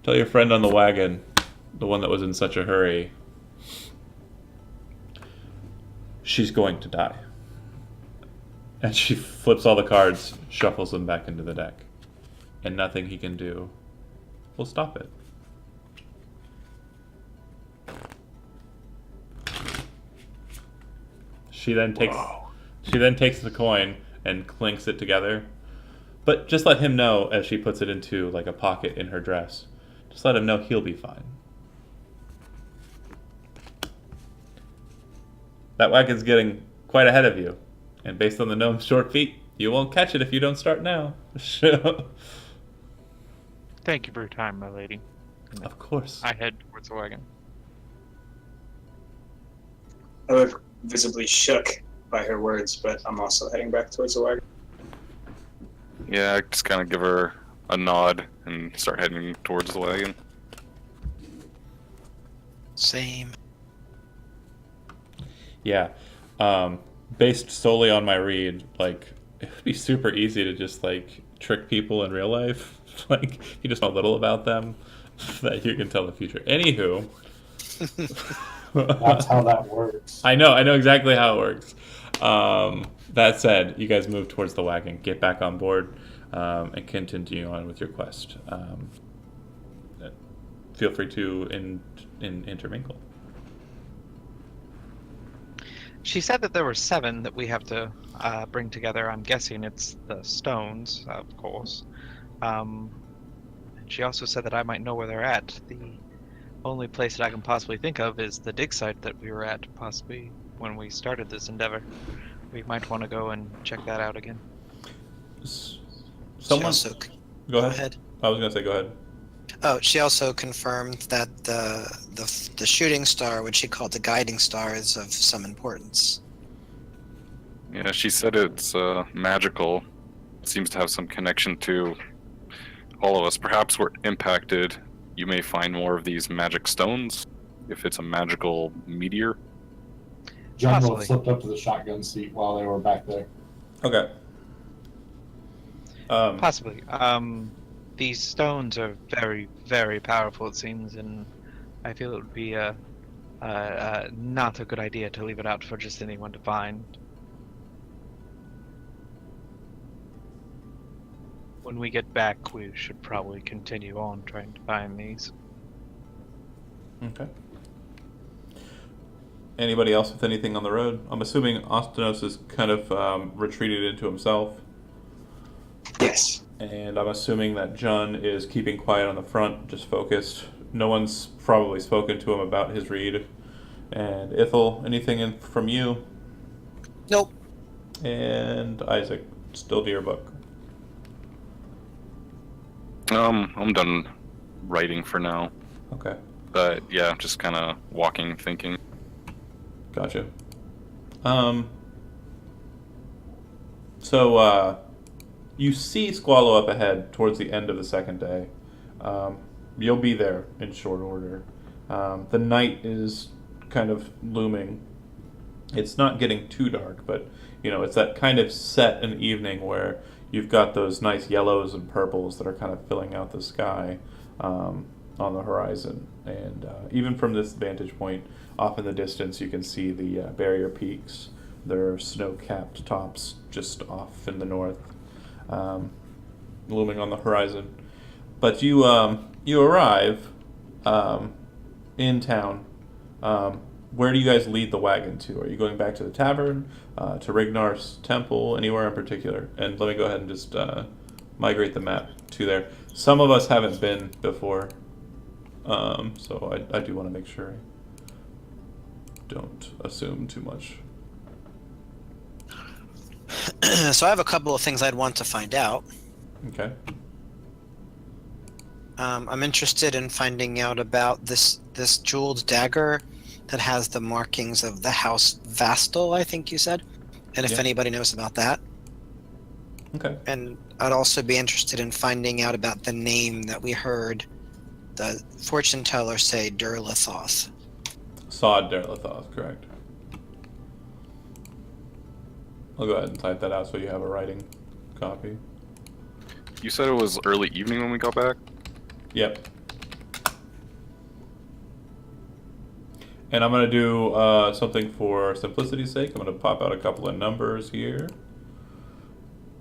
Tell your friend on the wagon, the one that was in such a hurry, she's going to die. And she flips all the cards, shuffles them back into the deck. And nothing he can do will stop it. She then takes the coin and clinks it together. But just let him know as she puts it into like a pocket in her dress. Just let him know he'll be fine. That wagon's getting quite ahead of you. And based on the gnome's short feet, you won't catch it if you don't start now. Thank you for your time, my lady. Of course. I head towards the wagon. I look visibly shook by her words, but I'm also heading back towards the wagon. Yeah, I just kind of give her a nod and start heading towards the wagon. Same. Yeah. Based solely on my read, like, it would be super easy to just, like, trick people in real life. Like, you just know a little about them that you can tell the future. Anywho. That's how that works. I know exactly how it works. That said, you guys move towards the wagon, get back on board, and continue on with your quest. Feel free to intermingle. She said that there were 7 that we have to bring together. I'm guessing it's the stones, of course. She also said that I might know where they're at. The only place that I can possibly think of is the dig site that we were at, possibly when we started this endeavor. We might want to go and check that out again. Someone, go ahead. I was gonna say, go ahead. Oh, she also confirmed that the shooting star, which she called the guiding star, is of some importance. Yeah, she said it's magical. It seems to have some connection to all of us. Perhaps we're impacted. You may find more of these magic stones if it's a magical meteor. John will have Possibly. slipped up to the shotgun seat while they were back there. Okay. Possibly. These stones are very, very powerful, it seems, and I feel it would be not a good idea to leave it out for just anyone to find. When we get back, we should probably continue on trying to find these. Okay. Anybody else with anything on the road? I'm assuming Ostanos is kind of retreated into himself. Yes. And I'm assuming that John is keeping quiet on the front, just focused. No one's probably spoken to him about his read. And Ithel, anything in from you? Nope. And Isaac, still to your book. I'm done writing for now. Okay, But yeah, just kind of walking, thinking. gotcha. So you see Squallow up ahead towards the end of the second day. You'll be there in short order. The night is kind of looming. It's not getting too dark, but it's that kind of set an evening where you've got those nice yellows and purples that are kind of filling out the sky on the horizon. And even from this vantage point, off in the distance, you can see the barrier peaks. Their snow-capped tops just off in the north, looming on the horizon. But you arrive in town. Where do you guys lead the wagon to? Are you going back to the tavern, to Rignar's temple, anywhere in particular? And let me go ahead and just migrate the map to there. Some of us haven't been before, so I do want to make sure I don't assume too much. So I have a couple of things I'd want to find out. Okay. I'm interested in finding out about this jeweled dagger that has the markings of the House Vastal, I think you said, and if Yeah. anybody knows about that. Okay. And I'd also be interested in finding out about the name that we heard the fortune teller say, Durlathoth. Sod Derlathoth, correct. I'll go ahead and type that out so you have a writing copy. You said it was early evening when we got back? Yep. And I'm going to do something for simplicity's sake. I'm going to pop out a couple of numbers here.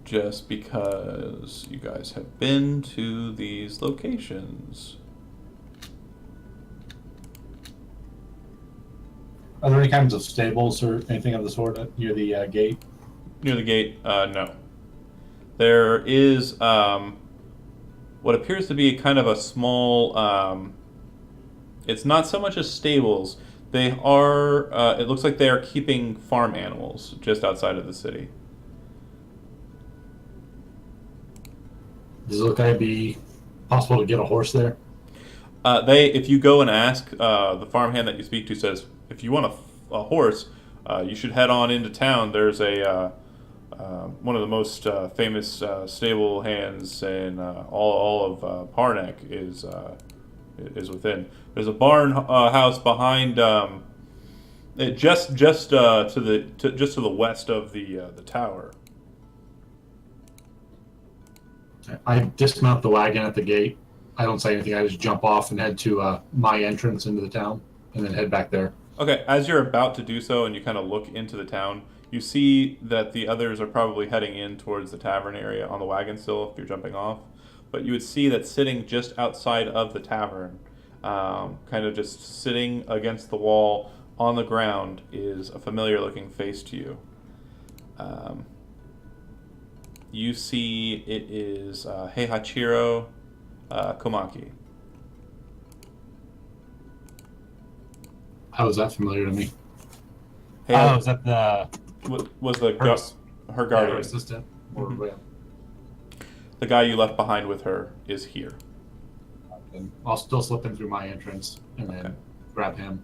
Just because you guys have been to these locations. Are there any kinds of stables or anything of the sort near the gate? Near the gate, no. There is what appears to be kind of a small, it's not so much as stables. They are, it looks like they are keeping farm animals just outside of the city. Does it look like it'd be possible to get a horse there? If you go and ask, the farmhand that you speak to says, if you want a horse, you should head on into town. There's one of the most famous stable hands in all of Parnek is within. There's a barn house behind, just to the west of the tower. I dismount the wagon at the gate. I don't say anything. I just jump off and head to my entrance into the town, and then head back there. Okay, as you're about to do so, and you kind of look into the town, you see that the others are probably heading in towards the tavern area on the wagon still if you're jumping off. But you would see that sitting just outside of the tavern, kind of just sitting against the wall on the ground, is a familiar looking face to you. You see it is Heihachiro Komaki. How is that familiar to me? Hey, is that the was the her her guardian. assistant? Or, Mhm. yeah. The guy you left behind with her is here. And I'll still slip in through my entrance and then Okay. grab him.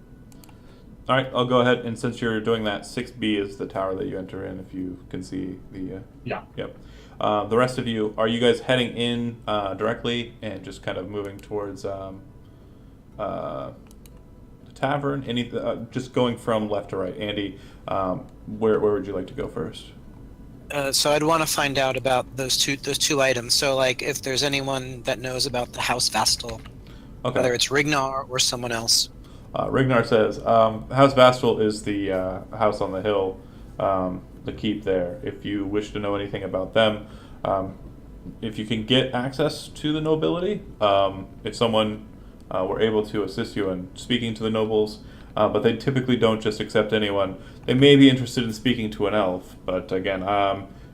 All right, I'll go ahead, and since you're doing that, 6B is the tower that you enter in, if you can see the... Yeah. Yep. The rest of you, are you guys heading in directly and just kind of moving towards the tavern. Just going from left to right. Andy, where would you like to go first? So I'd want to find out about those two items. So like if there's anyone that knows about the House Vastal, Okay. whether it's Rignar or someone else. Rignar says, House Vastal is the house on the hill, the keep there. If you wish to know anything about them, if you can get access to the nobility, if someone were able to assist you in speaking to the nobles, but they typically don't just accept anyone. They may be interested in speaking to an elf, but again,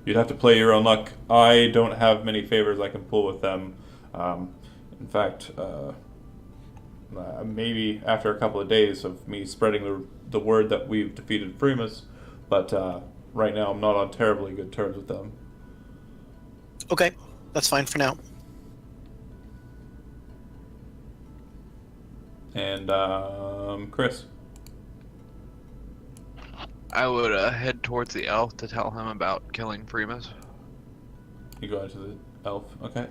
you'd have to play your own luck. I don't have many favors I can pull with them. In fact, maybe after a couple of days of me spreading the word that we've defeated Primus, but right now I'm not on terribly good terms with them. Okay, that's fine for now. And Chris. I would head towards the elf to tell him about killing Primus. You go into the elf, okay.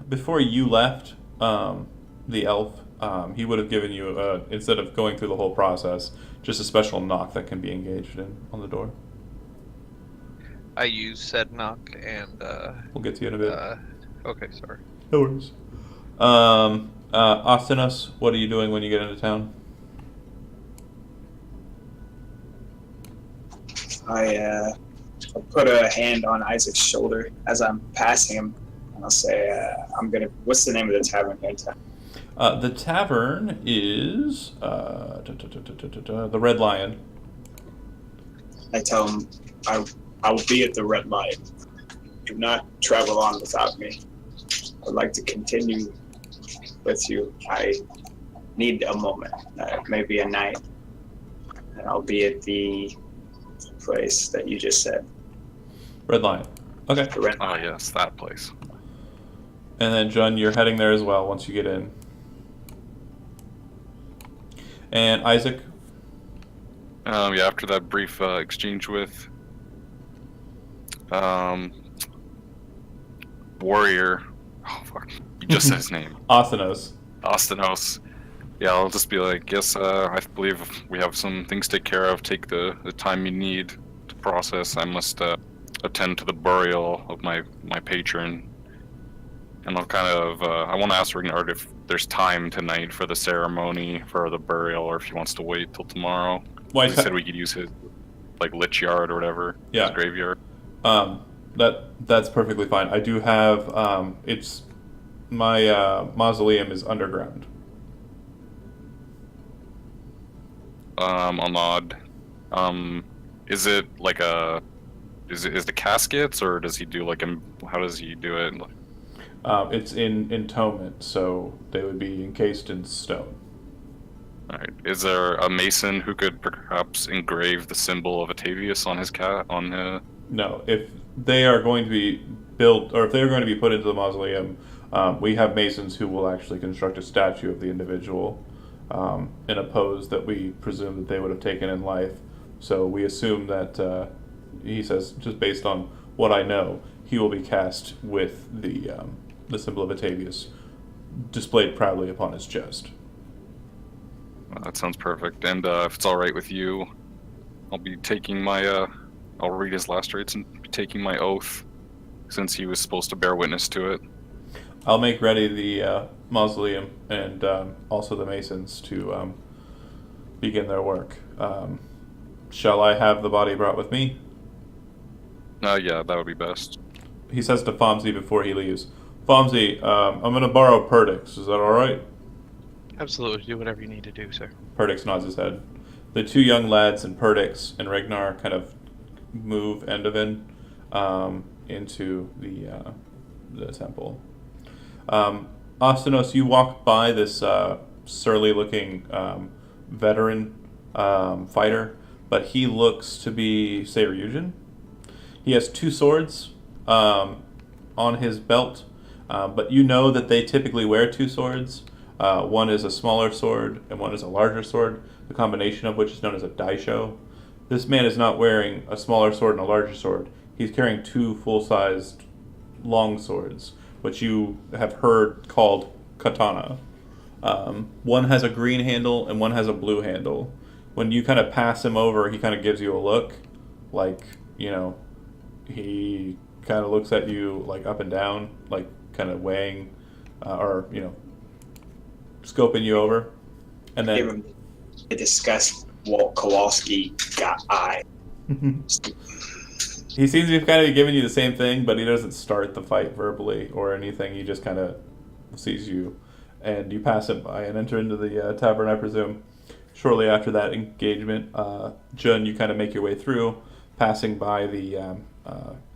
Before you left, the elf, he would have given you, instead of going through the whole process, just a special knock that can be engaged in on the door. I use said knock and We'll get to you in a bit. okay, sorry. No worries. Ostinos, what are you doing when you get into town? I'll put a hand on Isaac's shoulder as I'm passing him, and I'll say, what's the name of the tavern here in town? The tavern is the Red Lion. I tell him, I will be at the Red Lion. Do not travel on without me. I'd like to continue with you. I need a moment, maybe a night, and I'll be at the place that you just said. Red Lion. Okay. The Red Oh Lion. yes, that place. And then, John, you're heading there as well once you get in. And Isaac? Yeah, after that brief exchange with Warrior. Oh, fuck. You just said his name. Ostinos. Ostinos. Yeah, I'll just be like, yes, I believe we have some things to take care of. Take the time you need to process. I must attend to the burial of my patron. And I'll kind of, I want to ask Rignard if there's time tonight for the ceremony, for the burial, or if he wants to wait till tomorrow. Why He said we could use his, like, lich yard or whatever. Yeah. His graveyard. That's perfectly fine. I do have, it's, my mausoleum is underground. On odd. Is it like is the caskets, or does he do like how does he do it? It's in entombment, so they would be encased in stone. Alright. Is there a mason who could perhaps engrave the symbol of Atavius on his No, if they are going to be built, or if they're going to be put into the mausoleum, we have masons who will actually construct a statue of the individual in a pose that we presume that they would have taken in life. So we assume that, he says, just based on what I know, he will be cast with the symbol of Atavius displayed proudly upon his chest. That sounds perfect. And if it's alright with you, I'll be taking my, I'll read his last rites and be taking my oath, since he was supposed to bear witness to it. I'll make ready the mausoleum and also the masons to begin their work. Shall I have the body brought with me? Yeah, that would be best. He says to Fomsey before he leaves, Fomsey, I'm going to borrow Perdix. Is that all right? Absolutely, do whatever you need to do, sir. Perdix nods his head. The two young lads and Perdix and Rignar kind of move end of end into the temple. Ostinos, you walk by this surly-looking veteran fighter, but he looks to be Sayryujin. He has two swords on his belt, but you know that they typically wear two swords. One is a smaller sword and one is a larger sword, the combination of which is known as a daisho. This man is not wearing a smaller sword and a larger sword. He's carrying two full-sized long swords, which you have heard called katana. One has a green handle and one has a blue handle. When you kind of pass him over, he kind of gives you a look, like, he kind of looks at you like up and down, like kind of weighing, or scoping you over, and Give then him the disgust Walt Kowalski got eye. he seems to be kind of giving you the same thing, but he doesn't start the fight verbally or anything. He just kind of sees you, and you pass him by and enter into the tavern, I presume. Shortly after that engagement, Jun, you kind of make your way through, passing by the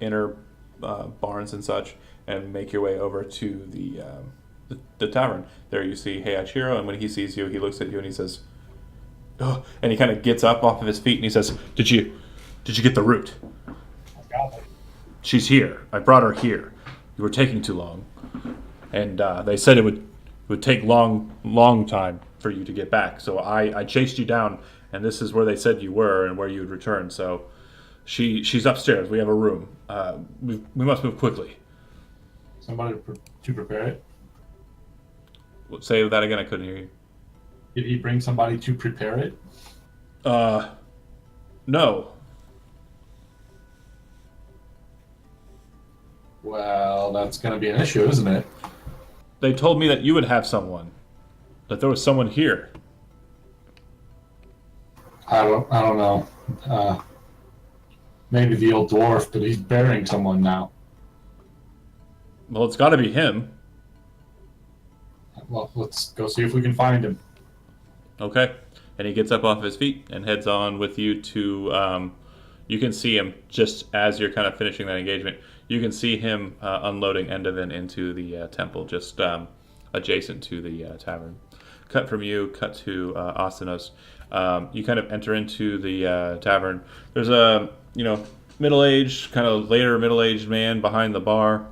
inner barns and such, and make your way over to the tavern. There you see Heiichiro, and when he sees you, he looks at you and he says, "Oh," and he kind of gets up off of his feet and he says, "Did you get the root?" "She's here. I brought her here. You were taking too long, and they said it would take long time for you to get back. So I chased you down, and this is where they said you were and where you would return. So she's upstairs. We have a room. We must move quickly." Somebody to prepare it? Say that again. I couldn't hear you. Did he bring somebody to prepare it? No. Well, that's going to be an issue, isn't it? They told me that you would have someone. That there was someone here. I don't know. Maybe the old dwarf, but he's burying someone now. Well, it's got to be him. Well, let's go see if we can find him. Okay. And he gets up off his feet and heads on with you to. You can see him just as you're kind of finishing that engagement. You can see him unloading Endovan into the temple, just adjacent to the tavern. Cut from you, cut to Astinos. You kind of enter into the tavern. There's a middle-aged, kind of later middle-aged man behind the bar.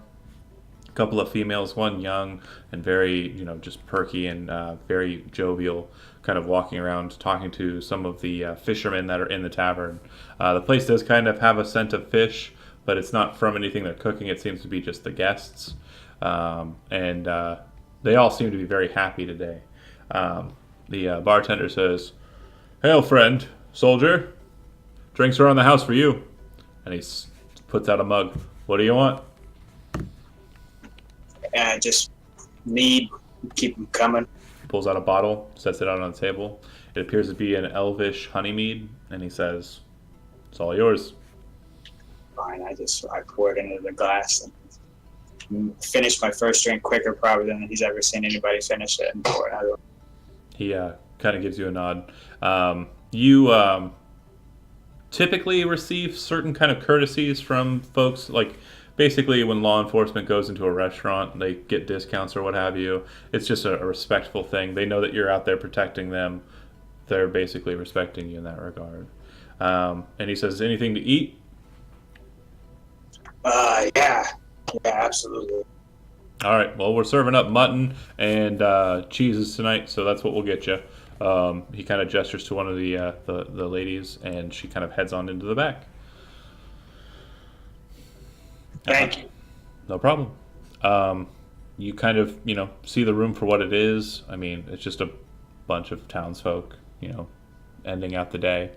A couple of females, one young and very just perky and very jovial, kind of walking around talking to some of the fishermen that are in the tavern. The place does kind of have a scent of fish, but it's not from anything they're cooking. It seems to be just the guests, and they all seem to be very happy today. The bartender says, "Hail, friend, soldier. Drinks are on the house for you." And he puts out a mug. "What do you want?" And I just need keep them coming. Pulls out a bottle, sets it out on the table. It appears to be an elvish honey mead, and he says, "It's all yours." Fine, I pour it into the glass and finish my first drink quicker probably than he's ever seen anybody finish it and pour another one. He kind of gives you a nod. You typically receive certain kind of courtesies from folks, like basically when law enforcement goes into a restaurant, they get discounts or what have you. It's just a respectful thing. They know that you're out there protecting them. They're basically respecting you in that regard. And he says, "Anything to eat?" Yeah, absolutely. All right. Well, we're serving up mutton and cheeses tonight, so that's what we'll get you. He kind of gestures to one of the ladies, and she kind of heads on into the back. Thank you. No problem. You kind of see the room for what it is. I mean, it's just a bunch of townsfolk, ending out the day.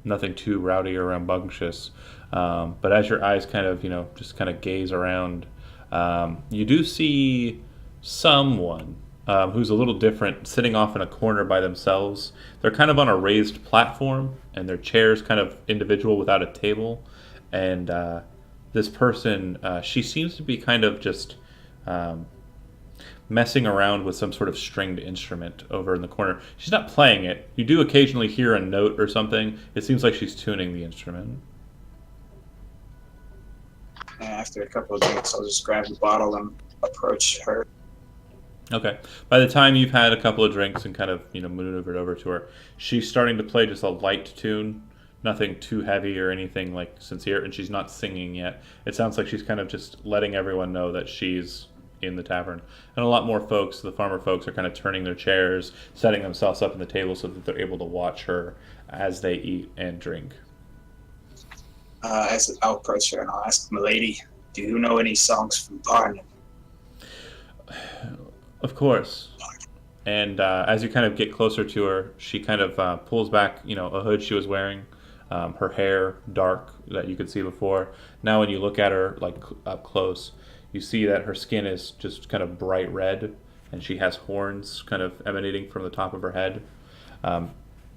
Nothing too rowdy or rambunctious. But as your eyes kind of just kind of gaze around, you do see someone who's a little different, sitting off in a corner by themselves. They're kind of on a raised platform, and their chair's kind of individual without a table. And this person, she seems to be kind of just messing around with some sort of stringed instrument over in the corner. She's not playing it. You do occasionally hear a note or something. It seems like she's tuning the instrument. And after a couple of drinks, I'll just grab the bottle and approach her. Okay. By the time you've had a couple of drinks and kind of maneuvered over to her, she's starting to play just a light tune, nothing too heavy or anything like sincere, and she's not singing yet. It sounds like she's kind of just letting everyone know that she's in the tavern. And a lot more folks, the farmer folks, are kind of turning their chairs, setting themselves up in the table so that they're able to watch her as they eat and drink. As I'll approach her and I'll ask, "Milady, do you know any songs from Barnum?" Of course. And as you kind of get closer to her, she kind of pulls back, a hood she was wearing. Her hair dark that you could see before. Now, when you look at her like up close, you see that her skin is just kind of bright red, and she has horns kind of emanating from the top of her head.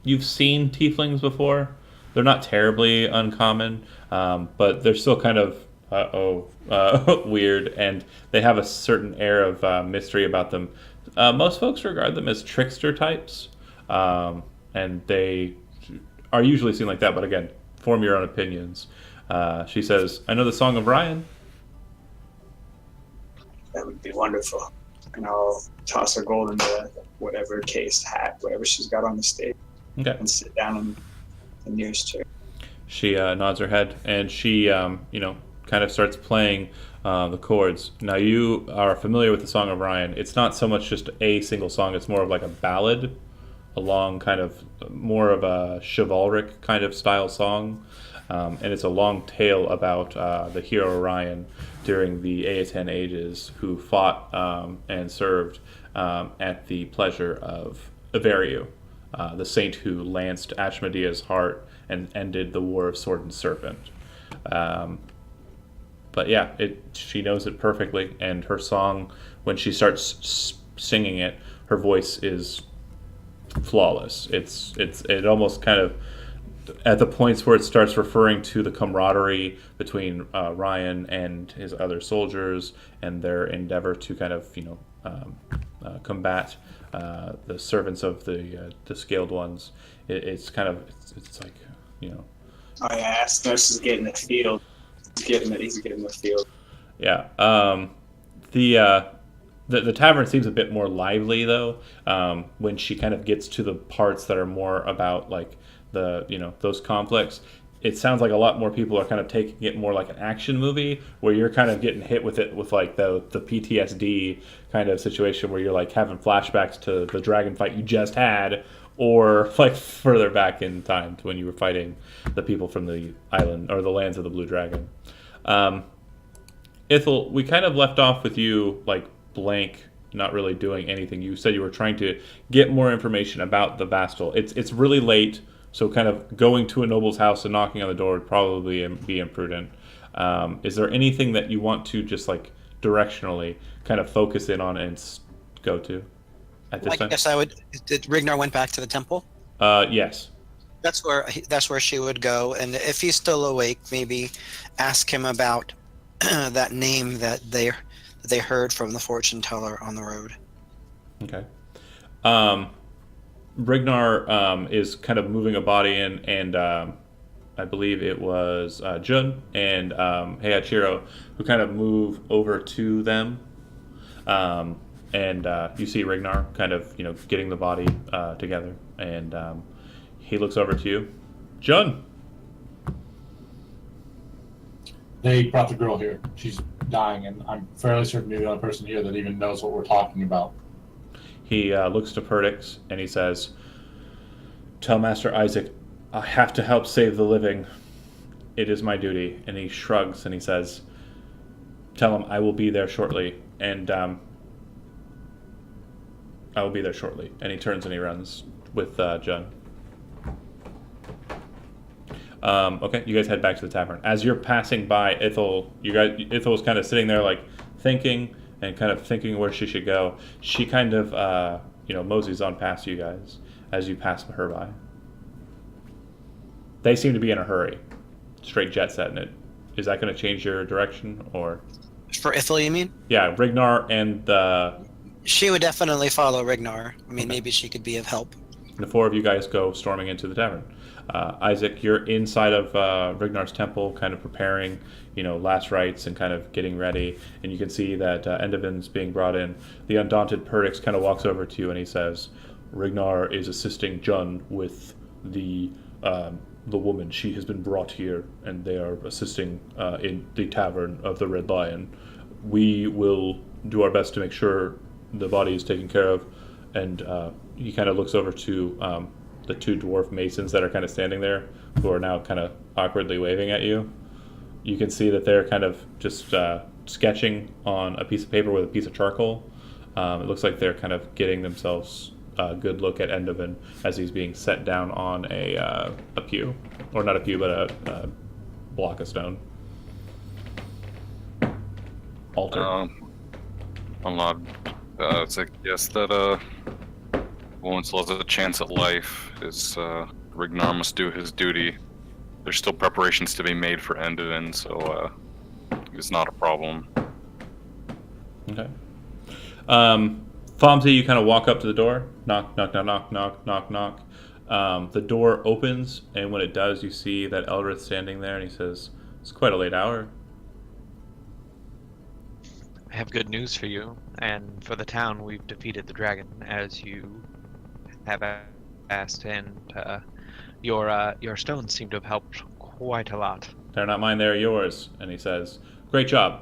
You've seen tieflings before. They're not terribly uncommon, but they're still kind of weird, and they have a certain air of mystery about them. Most folks regard them as trickster types, and they are usually seen like that. But again, form your own opinions. She says, "I know the Song of Ryan." That would be wonderful. And I'll toss her gold into whatever case, hat, whatever she's got on the stage, Okay. and sit down in the nearest chair. She nods her head, and she, kind of starts playing the chords. Now, you are familiar with the Song of Ryan. It's not so much just a single song. It's more of like a ballad, a long kind of, more of a chivalric kind of style song. And it's a long tale about the hero Orion during the Aetan ages, who fought and served at the pleasure of Averiu, the saint who lanced Ashmedea's heart and ended the War of Sword and Serpent. But yeah, she knows it perfectly, and her song, when she starts singing it, her voice is flawless. It almost kind of, at the points where it starts referring to the camaraderie between Ryan and his other soldiers and their endeavor to kind of combat the servants of the scaled ones. It's kind of it's like Oh yeah, Asnos is getting the field. He's getting the field. Yeah. The tavern seems a bit more lively though when she kind of gets to the parts that are more about like the those conflicts. It sounds like a lot more people are kind of taking it more like an action movie, where you're kind of getting hit with it with like the PTSD kind of situation, where you're like having flashbacks to the dragon fight you just had, or like further back in time to when you were fighting the people from the island or the lands of the Blue Dragon. Ithel, we kind of left off with you like blank, not really doing anything. You said you were trying to get more information about the Vastal. It's really late, so kind of going to a noble's house and knocking on the door would probably be imprudent. Is there anything that you want to just like directionally kind of focus in on and go to at this time? I guess I would. Did Rignar went back to the temple? Yes. That's where she would go, and if he's still awake, maybe ask him about that name that they heard from the fortune teller on the road. Okay. Rignar is kind of moving a body in, and I believe it was Jun and Heiichiro who kind of move over to them. And you see Rignar kind of, getting the body together, and he looks over to you. Jun! They brought the girl here. She's dying, and I'm fairly certain you're the only person here that even knows what we're talking about. He looks to Perdix, and he says, "Tell Master Isaac, I have to help save the living. It is my duty." And he shrugs, and he says, "Tell him I will be there shortly." And I will be there shortly. And he turns and he runs with Jun. Okay, you guys head back to the tavern. As you're passing by Ithel, Ithel's kind of sitting there like thinking and kind of thinking where she should go. She kind of moseys on past you guys as you pass her by. They seem to be in a hurry. Straight jet setting it. Is that going to change your direction, or? For Ithel, you mean? Yeah, Rignar and She would definitely follow Rignar. I mean, Okay. maybe she could be of help. the four of you guys go storming into the tavern. Isaac, you're inside of Rignar's temple, kind of preparing, last rites and kind of getting ready. And you can see that Endivin's being brought in. The undaunted Perdix kind of walks over to you and he says, "Rignar is assisting Jun with the woman. She has been brought here, and they are assisting in the tavern of the Red Lion. We will do our best to make sure the body is taken care of." And he kind of looks over to the two dwarf masons that are kind of standing there, who are now kind of awkwardly waving at you. You can see that they're kind of just sketching on a piece of paper with a piece of charcoal. It looks like they're kind of getting themselves a good look at Endovan as he's being set down on a pew, or not a pew, but a block of stone. Altar. I'm not. It's a guess that woman still has a chance at life. Is Rignar must do his duty. There's still preparations to be made for Endovan, so it's not a problem. Okay. Fomsy, you kind of walk up to the door. Knock, knock, knock, knock, knock, knock, knock. The door opens, and when it does, you see that Eldrith standing there, and he says, "It's quite a late hour." I have good news for you, and for the town. We've defeated the dragon, as you have asked, and your stones seem to have helped quite a lot. "They're not mine, they're yours." And he says, "Great job.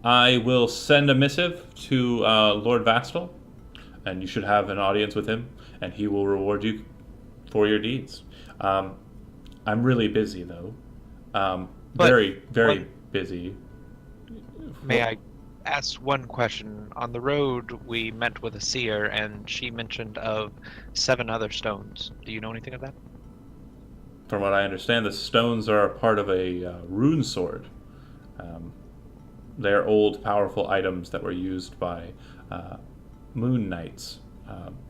I will send a missive to Lord Vastal, and you should have an audience with him, and he will reward you for your deeds. I'm really busy, though. Very, very busy." May I ask one question? On the road, we met with a seer, and she mentioned of 7 other stones. Do you know anything of that? From what I understand, the stones are a part of a rune sword. They're old, powerful items that were used by moon knights,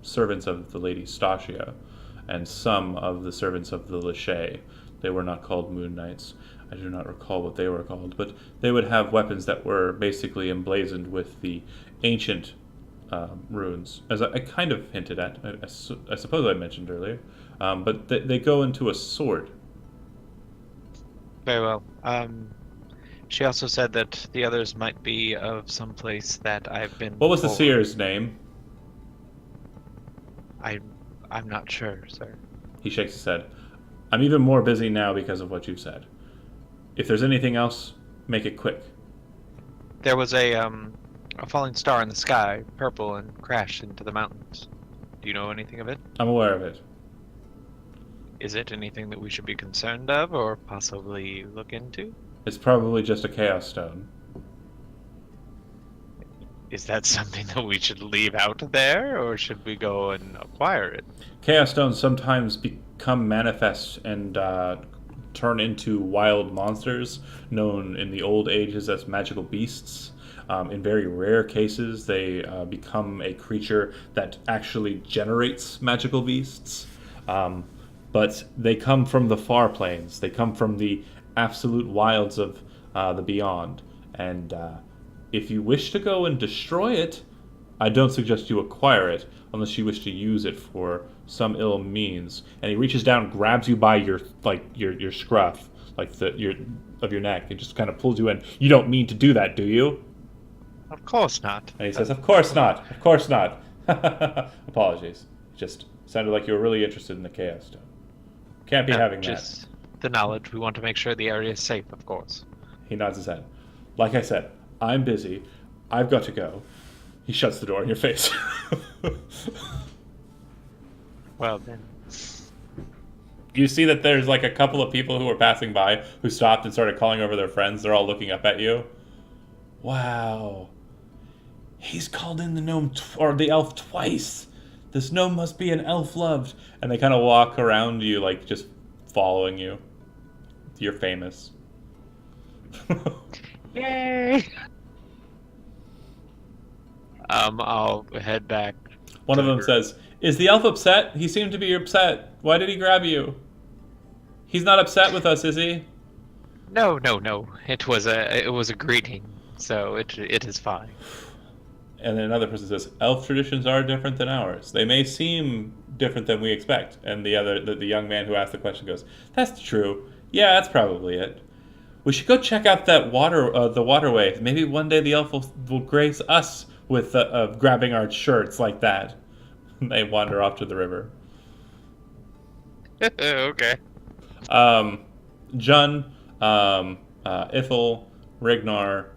servants of the Lady Stasia, and some of the servants of the Lachey. They were not called moon knights. I do not recall what they were called, but they would have weapons that were basically emblazoned with the ancient runes, as I kind of hinted at. I suppose I mentioned earlier. But they go into a sword. Very well. She also said that the others might be of some place that I've been. What was the before. seer's name? I'm not sure, sir. He shakes his head. "I'm even more busy now because of what you've said. If there's anything else, make it quick." There was a falling star in the sky, purple, and crashed into the mountains. Do you know anything of it? I'm aware of it. Is it anything that we should be concerned of or possibly look into? It's probably just a chaos stone. Is that something that we should leave out there, or should we go and acquire it? Chaos stones sometimes become manifest and turn into wild monsters, known in the old ages as magical beasts. In very rare cases, they become a creature that actually generates magical beasts. But they come from the far planes. They come from the absolute wilds of the beyond. And if you wish to go and destroy it, I don't suggest you acquire it unless you wish to use it for some ill means. And he reaches down, grabs you by your scruff, like your neck, and just kind of pulls you in. "You don't mean to do that, do you?" Of course not. And he says, "Of course not. Of course not." Apologies. It just sounded like you were really interested in the chaos stone. Can't be having that. Just the knowledge. We want to make sure the area is safe, of course. He nods his head. "Like I said, I'm busy. I've got to go." He shuts the door in your face. Well then. You see that there's like a couple of people who were passing by who stopped and started calling over their friends. They're all looking up at you. "Wow. He's called in the gnome or the elf twice. This gnome must be an elf loved." And they kind of walk around you, like just following you. You're famous. Yay! I'll head back. One of them says, "Is the elf upset? He seemed to be upset. Why did he grab you? He's not upset with us, is he?" No. It was a greeting, so it is fine. And then another person says, "Elf traditions are different than ours. They may seem different than we expect." And the young man who asked the question goes, "That's true. Yeah, that's probably it. We should go check out that the waterway. Maybe one day the elf will grace us with grabbing our shirts like that." They wander off to the river. Okay. Jun, Ithel, Rignar,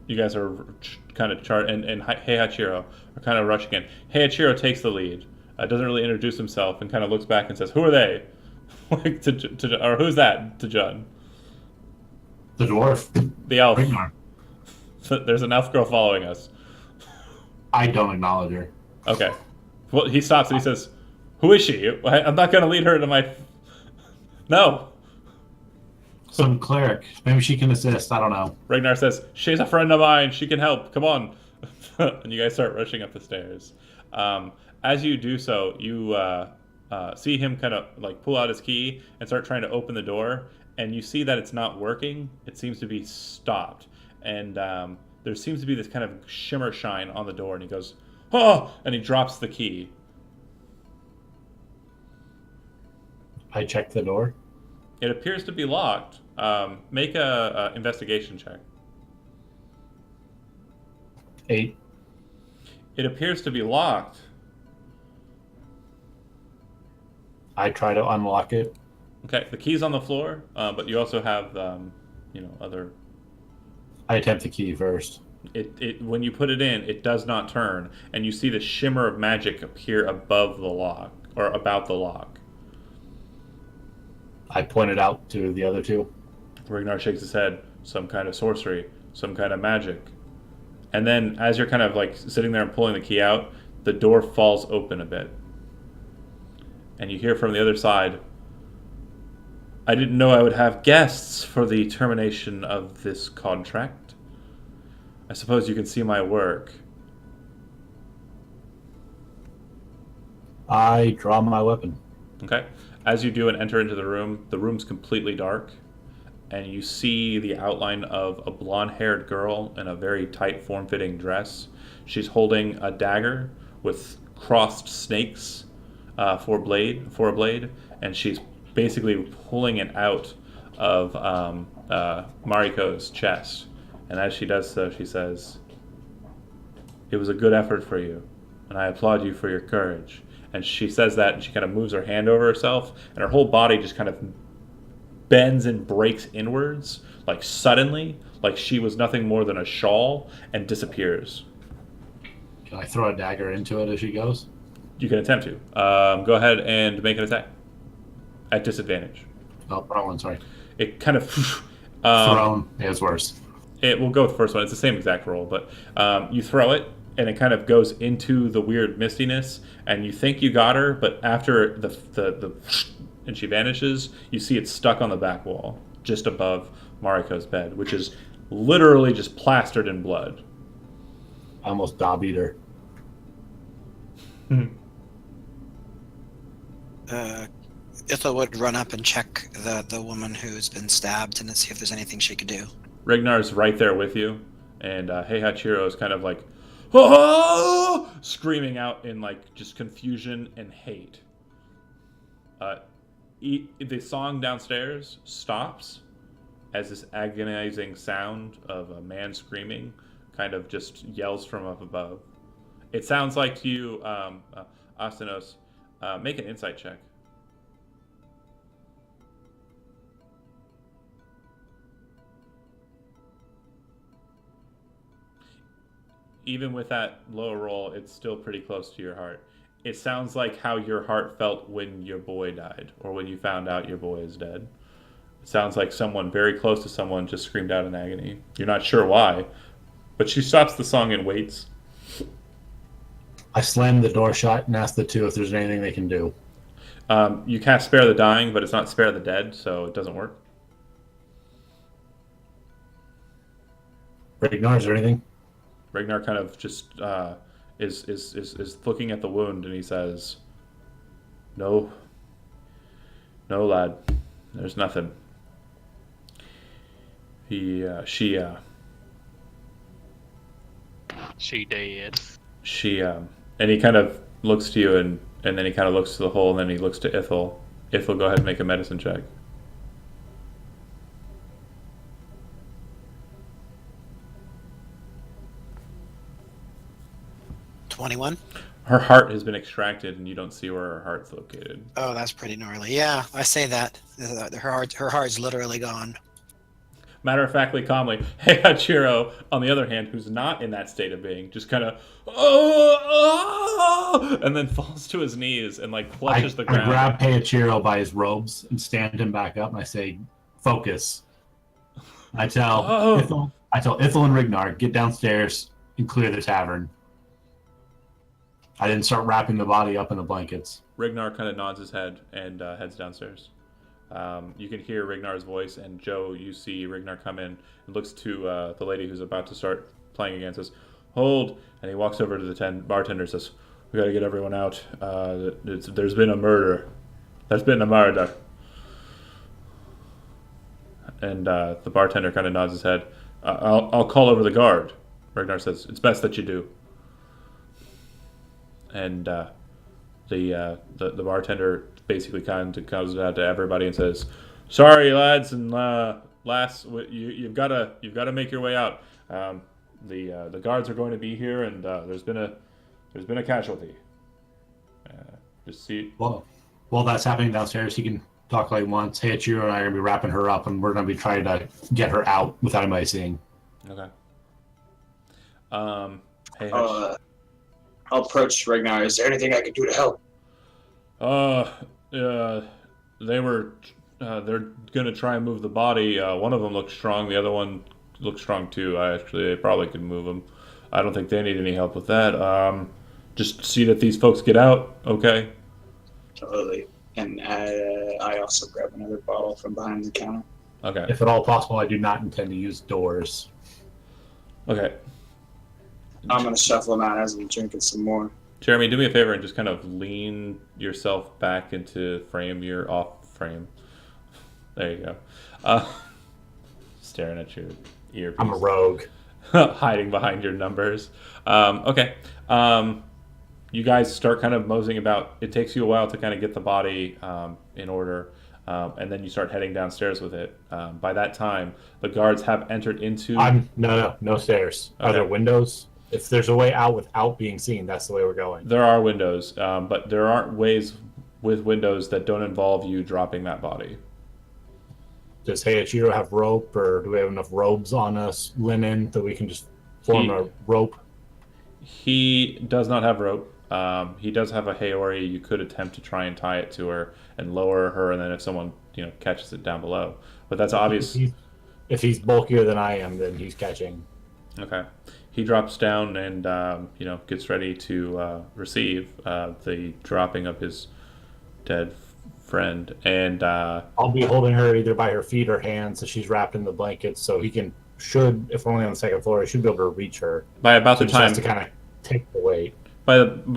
you guys are kind of and Heihachiro are kind of rushing in. Heihachiro takes the lead. Doesn't really introduce himself and kind of looks back and says, "Who are they?" Like or "Who's that?" to Jun. The dwarf. The elf. Rignar. There's an elf girl following us. I don't acknowledge her. Okay. Well, he stops and he says, "Who is she? I'm not going to lead her to my." No. Some cleric. Maybe she can assist. I don't know. Ragnar says, "She's a friend of mine. She can help. Come on." And you guys start rushing up the stairs. As you do so, you see him kind of like pull out his key and start trying to open the door. And you see that it's not working. It seems to be stopped. And there seems to be this kind of shimmer shine on the door. And he goes, "Oh!" And he drops the key. I check the door. It appears to be locked. Make a investigation check. 8. It appears to be locked. I try to unlock it. Okay, the key's on the floor, but you also have, other. I attempt the key first. It when you put it in, it does not turn, and you see the shimmer of magic appear above the lock or about the lock. I point it out to the other two. Ragnar shakes his head. Some kind of sorcery, some kind of magic. And then, as you're kind of like sitting there and pulling the key out, the door falls open a bit, and you hear from the other side, "I didn't know I would have guests for the termination of this contract. I suppose you can see my work." I draw my weapon. Okay. As you do and enter into the room's completely dark, and you see the outline of a blonde-haired girl in a very tight, form-fitting dress. She's holding a dagger with crossed snakes for a blade, and she's basically pulling it out of Mariko's chest. And as she does so, she says, "It was a good effort for you, and I applaud you for your courage." And she says that, and she kind of moves her hand over herself, and her whole body just kind of bends and breaks inwards, like suddenly, like she was nothing more than a shawl, and disappears. Can I throw a dagger into it as she goes? You can attempt to. Go ahead and make an attack. At disadvantage. Oh, wrong one, sorry. It kind of... Thrown is worse. It will go with the first one. It's the same exact roll, but you throw it, and it kind of goes into the weird mistiness, and you think you got her, but after the and she vanishes, you see it stuck on the back wall, just above Mariko's bed, which is literally just plastered in blood. I almost dobbied her. Ithel would run up and check the woman who's been stabbed and see if there's anything she could do. Ragnar's right there with you, and Heihachiro is kind of like, "Oh!" screaming out in like just confusion and hate. The song downstairs stops as this agonizing sound of a man screaming kind of just yells from up above. It sounds like to you, Astanos, make an insight check. Even with that lower roll, it's still pretty close to your heart. It sounds like how your heart felt when your boy died, or when you found out your boy is dead. It sounds like someone very close to someone just screamed out in agony. You're not sure why, but she stops the song and waits. I slam the door shut and ask the two if there's anything they can do. You cast Spare the Dying, but it's not Spare the Dead, so it doesn't work. Ragnar, is there anything? Ragnar kind of just is looking at the wound, and he says, "No, lad, there's nothing." She did. And he kind of looks to you, and then he kind of looks to the hole, and then he looks to Ithel. Ithel, go ahead and make a medicine check. $21. Her heart has been extracted, and you don't see where her heart's located. Oh, that's pretty gnarly. Yeah, I say that. Her heart's literally gone. Matter of factly, calmly, Heihachiro, on the other hand, who's not in that state of being, just kind of, and then falls to his knees and like clutches the ground. I grab Heihachiro by his robes and stand him back up, and I say, "Focus." I tell Ithel and Ragnar, "Get downstairs and clear the tavern." I didn't start wrapping the body up in the blankets. Rignar kind of nods his head and heads downstairs. You can hear Rignar's voice, and Joe, you see Rignar come in and looks to the lady who's about to start playing again, says, "Hold," and he walks over to the bartender and says, "We got to get everyone out. There's been a murder. There's been a murder." And the bartender kind of nods his head. I'll call over the guard. Ragnar says, "It's best that you do." And the bartender basically kind of comes out to everybody and says, "Sorry, lads and lass, you've got to make your way out. The guards are going to be here, and there's been a casualty. Just see." Well, while that's happening downstairs, he can talk like once. Hey, Chiro and I are gonna be wrapping her up, and we're gonna be trying to get her out without anybody seeing. Okay. Hey, I'll approach Ragnar. Is there anything I can do to help? They were they're gonna try and move the body. One of them looks strong. The other one looks strong too. They probably could move them. I don't think they need any help with that. Just see that these folks get out, okay? Totally. And I also grab another bottle from behind the counter. Okay. If at all possible, I do not intend to use doors. Okay. I'm going to shuffle them out as I'm drinking some more. Jeremy, do me a favor and just kind of lean yourself back into frame. You're off frame. There you go. Staring at your earpiece. I'm a rogue. Hiding behind your numbers. Okay. You guys start kind of moseying about. It takes you a while to kind of get the body in order, and then you start heading downstairs with it. By that time, the guards have entered into... No stairs. Okay. Are there windows? If there's a way out without being seen, that's the way we're going. There are windows, but there aren't ways with windows that don't involve you dropping that body. Does Heiichiro have rope, or do we have enough robes on us, linen, that we can just form a rope? He does not have rope. He does have a Haori. You could attempt to try and tie it to her and lower her, and then if someone catches it down below. But that's obvious. If he's bulkier than I am, then he's catching. Okay. He drops down and gets ready to receive the dropping of his dead friend. And I'll be holding her either by her feet or hands as she's wrapped in the blankets, so he if we're only on the second floor, he should be able to reach her. By about the time to kind of take the weight. By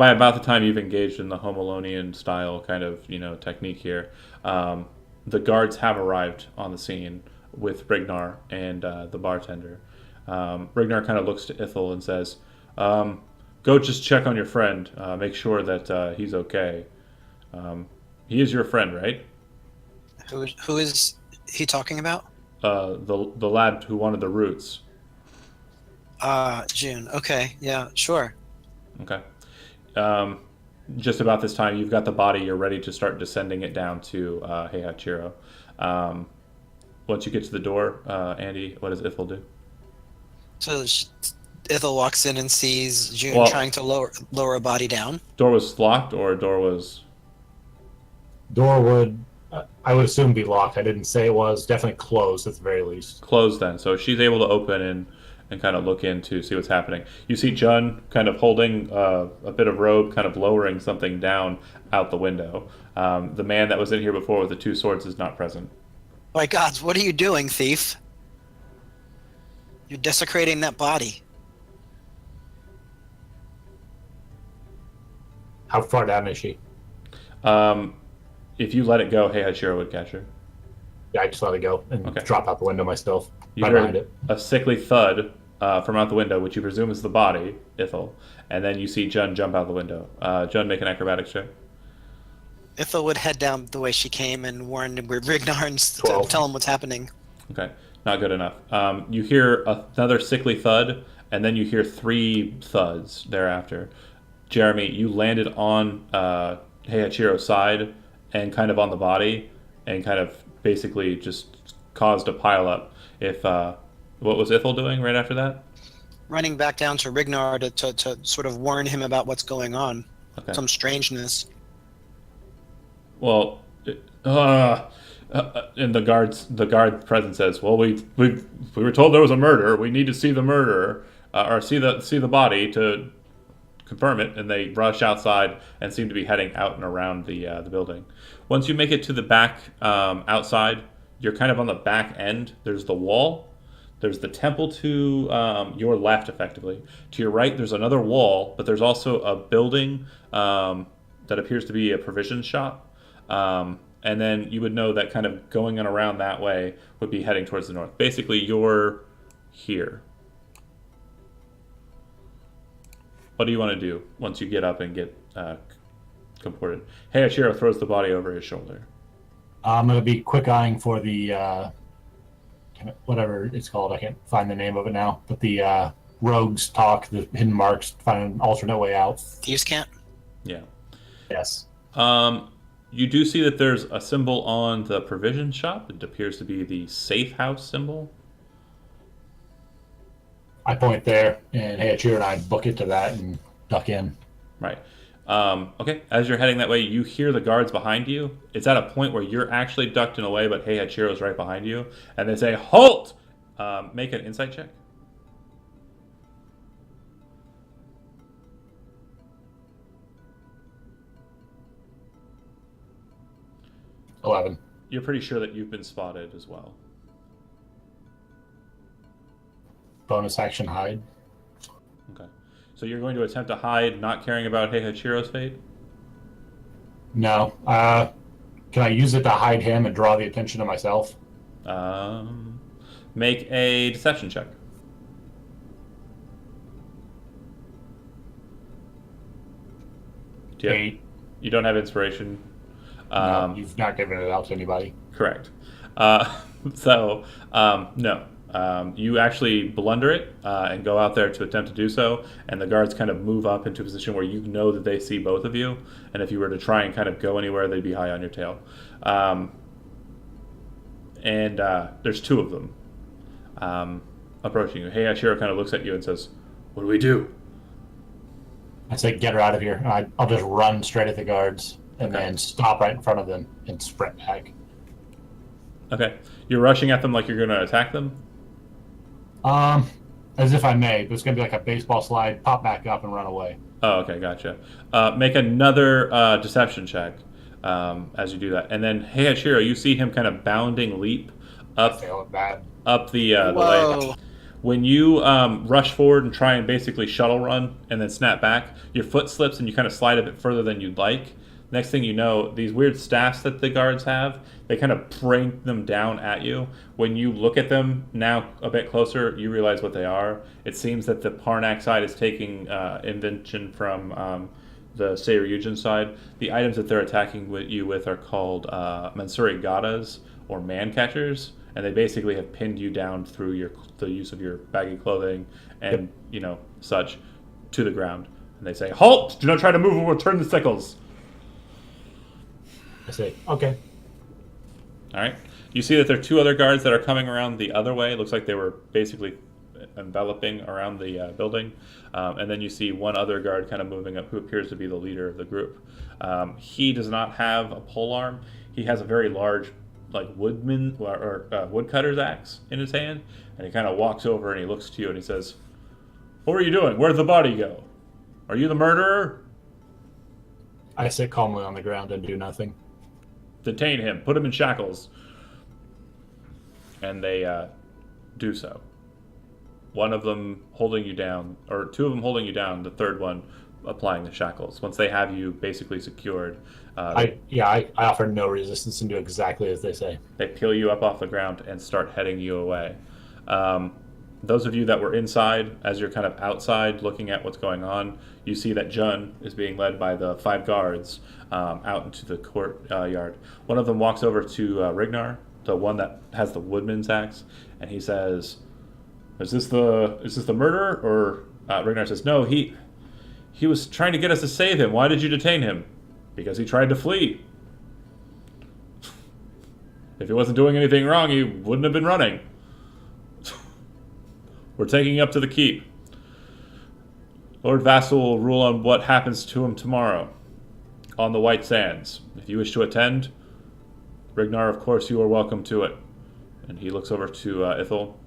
about the time you've engaged in the Home Alonian style kind of technique here, the guards have arrived on the scene with Rignar and the bartender. Rignar kind of looks to Ithel and says, "Go just check on your friend. Make sure that he's okay. He is your friend, right?" Who is he talking about? The lad who wanted the roots. June. Okay, yeah, sure. Okay. Just about this time, you've got the body. You're ready to start descending it down to Heiichiro. Once you get to the door, Andy, what does Ithel do? So Ithel walks in and sees June trying to lower a body down. Door was locked, or door was... Door would, I would assume, be locked. I didn't say it was. Definitely closed at the very least. Closed then. So she's able to open and kind of look in to see what's happening. You see Jun kind of holding a bit of robe, kind of lowering something down out the window. The man that was in here before with the two swords is not present. My gods, what are you doing, thief? You're desecrating that body. How far down is she? If you let it go, Heiichiro would catch her. Yeah, I just let it go and drop out the window myself. You right heard behind it. a sickly thud from out the window, which you presume is the body, Ithel, and then you see Jun jump out the window. Jun, make an acrobatics check. Ithel would head down the way she came and warn Rignar and tell him what's happening. Okay, not good enough. You hear another sickly thud, and then you hear 3 thuds thereafter. Jeremy, you landed on Heiichiro's side and kind of on the body, and kind of basically just caused a pile up. What was Ithel doing right after that? Running back down to Rignar to sort of warn him about what's going on. Okay. Some strangeness. Well, and the guard present says, "Well, we were told there was a murder. We need to see the murderer or see the body to confirm it, and they rush outside and seem to be heading out and around the building. Once you make it to the back outside, you're kind of on the back end. There's the wall. There's the temple to your left, effectively. To your right, there's another wall, but there's also a building that appears to be a provision shop. And then you would know that kind of going on around that way would be heading towards the north. Basically, you're here. What do you want to do once you get up and get comported? Heiichiro throws the body over his shoulder. I'm going to be quick eyeing for the, whatever it's called. I can't find the name of it now. But the rogues talk, the hidden marks, find an alternate way out. Thieves' Cant? Yeah. Yes. You do see that there's a symbol on the provision shop. It appears to be the safe house symbol. I point there, and Heiichiro and I book it to that and duck in. Right. Okay. As you're heading that way, you hear the guards behind you. It's at a point where you're actually ducked in a way, but Heiichiro's right behind you. And they say, "Halt!" Make an insight check. 11. You're pretty sure that you've been spotted as well. Bonus action hide. Okay. So you're going to attempt to hide, not caring about Heiichiro's fate? No. Can I use it to hide him and draw the attention to myself? Make a deception check. Do you, 8. You don't have inspiration. No, you've not given it out to anybody. Correct. No. You actually blunder it and go out there to attempt to do so, and the guards kind of move up into a position where you know that they see both of you, and if you were to try and kind of go anywhere, they'd be high on your tail. There's two of them approaching you. Heiichiro kind of looks at you and says, "What do we do?" I say, get her out of here. I'll just run straight at the guards and Okay. then stop right in front of them and sprint back. Okay. You're rushing at them like you're going to attack them? As if I may, but it's going to be like a baseball slide, pop back up and run away. Oh, okay, gotcha. Make another deception check as you do that. And then Heiichiro, you see him kind of bounding leap up Failing bad. the Whoa. leg. When you rush forward and try and basically shuttle run and then snap back, your foot slips and you kind of slide a bit further than you'd like. Next thing you know, these weird staffs that the guards have, they kind of bring them down at you. When you look at them now a bit closer, you realize what they are. It seems that the Parnak side is taking invention from the Seiryujin side. The items that they're attacking you with are called Mansuri Gatas, or man catchers, and they basically have pinned you down through the use of your baggy clothing and such to the ground. And they say, "Halt! Do not try to move or return the sickles." I say, okay. All right. You see that there are two other guards that are coming around the other way. It looks like they were basically enveloping around the building. And then you see one other guard kind of moving up who appears to be the leader of the group. He does not have a polearm. He has a very large woodcutter's axe in his hand. And he kind of walks over and he looks to you and he says, "What were you doing? Where'd the body go? Are you the murderer?" I sit calmly on the ground and do nothing. "Detain him. Put him in shackles." And they do so. One of them holding you down, or two of them holding you down, the third one applying the shackles. Once they have you basically secured, I offer no resistance and do exactly as they say. they peel you up off the ground and start heading you away. Those of you that were inside, as you're kind of outside looking at what's going on, you see that Jun is being led by the 5 guards out into the courtyard. One of them walks over to Rignar, the one that has the woodman's axe, and he says, "Is this the murderer?" Or Rignar says, "No, he was trying to get us to save him. Why did you detain him?" "Because he tried to flee. If he wasn't doing anything wrong, he wouldn't have been running. We're taking him up to the keep. Lord Vassal will rule on what happens to him tomorrow on the White Sands. If you wish to attend, Rignar, of course, you are welcome to it." And he looks over to Ithel.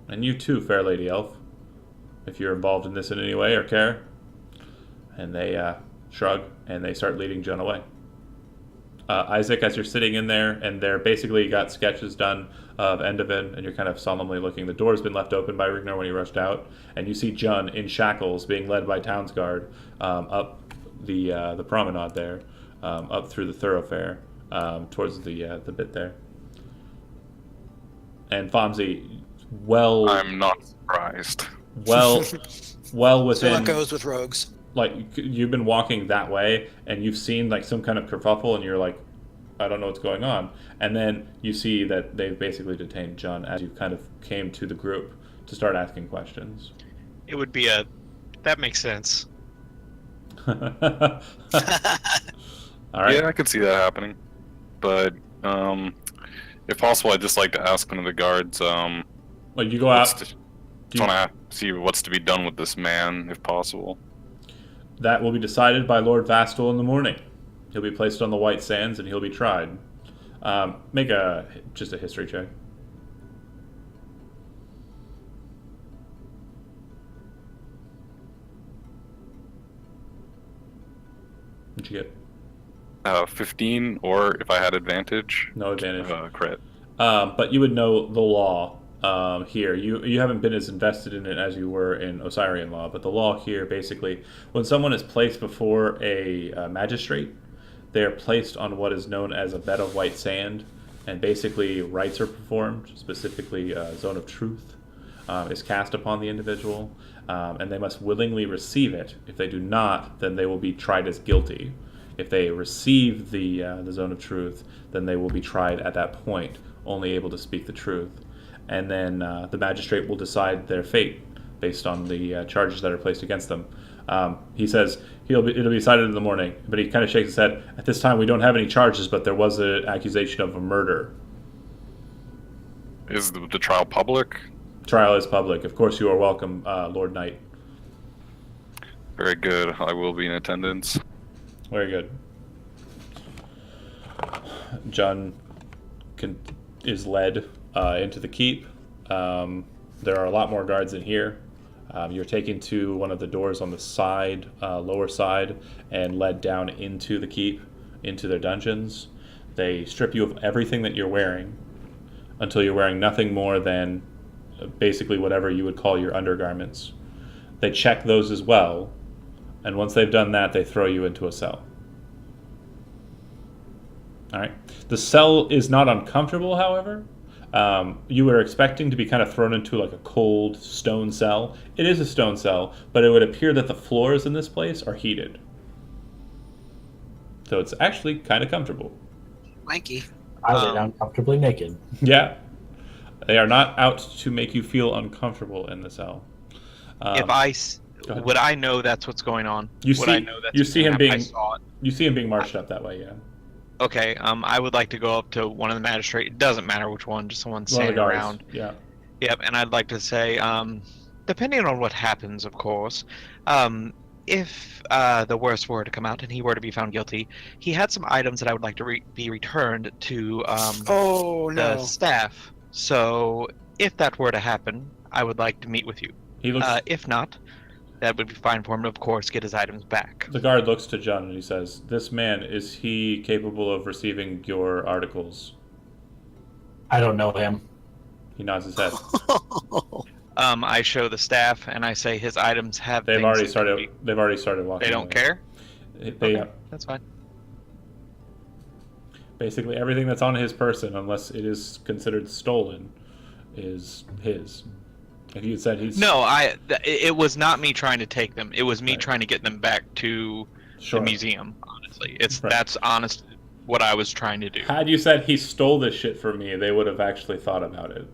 "And you too, fair lady elf, if you're involved in this in any way or care." And they shrug, and they start leading John away. Isaac, as you're sitting in there, and they're basically got sketches done of Endovan, and you're kind of solemnly looking. The door's been left open by Rigner when he rushed out, and you see John in shackles being led by Townsguard up the promenade there, up through the thoroughfare towards the bit there. And Fomsy, I'm not surprised. well So within. that goes with rogues. Like, you've been walking that way, and you've seen like some kind of kerfuffle, and you're like, I don't know what's going on. And then you see that they've basically detained John as you kind of came to the group to start asking questions. It would be that makes sense. All right. Yeah, I could see that happening. But if possible, I'd just like to ask one of the guards. Like, you go out. Just want to see what's to be done with this man, if possible. That will be decided by Lord Vastal in the morning. He'll be placed on the White Sands, and he'll be tried. Make just a history check. What'd you get? 15, or if I had advantage, No advantage. crit. But you would know the law here. You haven't been as invested in it as you were in Osirian law, but the law here basically, when someone is placed before a magistrate, they are placed on what is known as a bed of white sand, and basically rites are performed, specifically Zone of Truth is cast upon the individual, and they must willingly receive it. If they do not, then they will be tried as guilty. If they receive the Zone of Truth, then they will be tried at that point, only able to speak the truth. And then the magistrate will decide their fate based on the charges that are placed against them. He says it'll be decided in the morning, but he kind of shakes his head. At this time, we don't have any charges, but there was an accusation of a murder. Is the trial public? Trial is public. Of course, you are welcome, Lord Knight. Very good. I will be in attendance. Very good. John is led into the keep. There are a lot more guards in here. You're taken to one of the doors on the side, lower side, and led down into the keep, into their dungeons. They strip you of everything that you're wearing until you're wearing nothing more than basically whatever you would call your undergarments. They check those as well, and once they've done that, they throw you into a cell. All right. The cell is not uncomfortable, however. You were expecting to be kind of thrown into like a cold stone cell. It is a stone cell, but it would appear that the floors in this place are heated. So it's actually kind of comfortable. Mikey. I lay down comfortably naked. Yeah. They are not out to make you feel uncomfortable in the cell. Would I know that's what's going on? You Would see, I know that's you see him happening? I being, saw it. you see him being marched up that way. Yeah. Okay, I would like to go up to one of the magistrates. It doesn't matter which one, just someone One of the standing guards. around. Yeah. Yep, and I'd like to say, depending on what happens, of course, if the worst were to come out and he were to be found guilty, he had some items that I would like to be returned to Oh the no. staff. So if that were to happen, I would like to meet with you. He looks. If not, that would be fine for him to, of course, get his items back. The guard looks to John and he says, "This man, is he capable of receiving your articles?" I don't know him. He nods his head. I show the staff and I say his items have. They've things already that started. can They've already started walking. They don't away. care. They Okay, that's fine. basically everything that's on his person, unless it is considered stolen, is his. If you had said he's it was not me trying to take them. It was me Right. trying to get them back to sure. the museum. Honestly, Right. that's honest what I was trying to do. Had you said he stole this shit from me, they would have actually thought about it.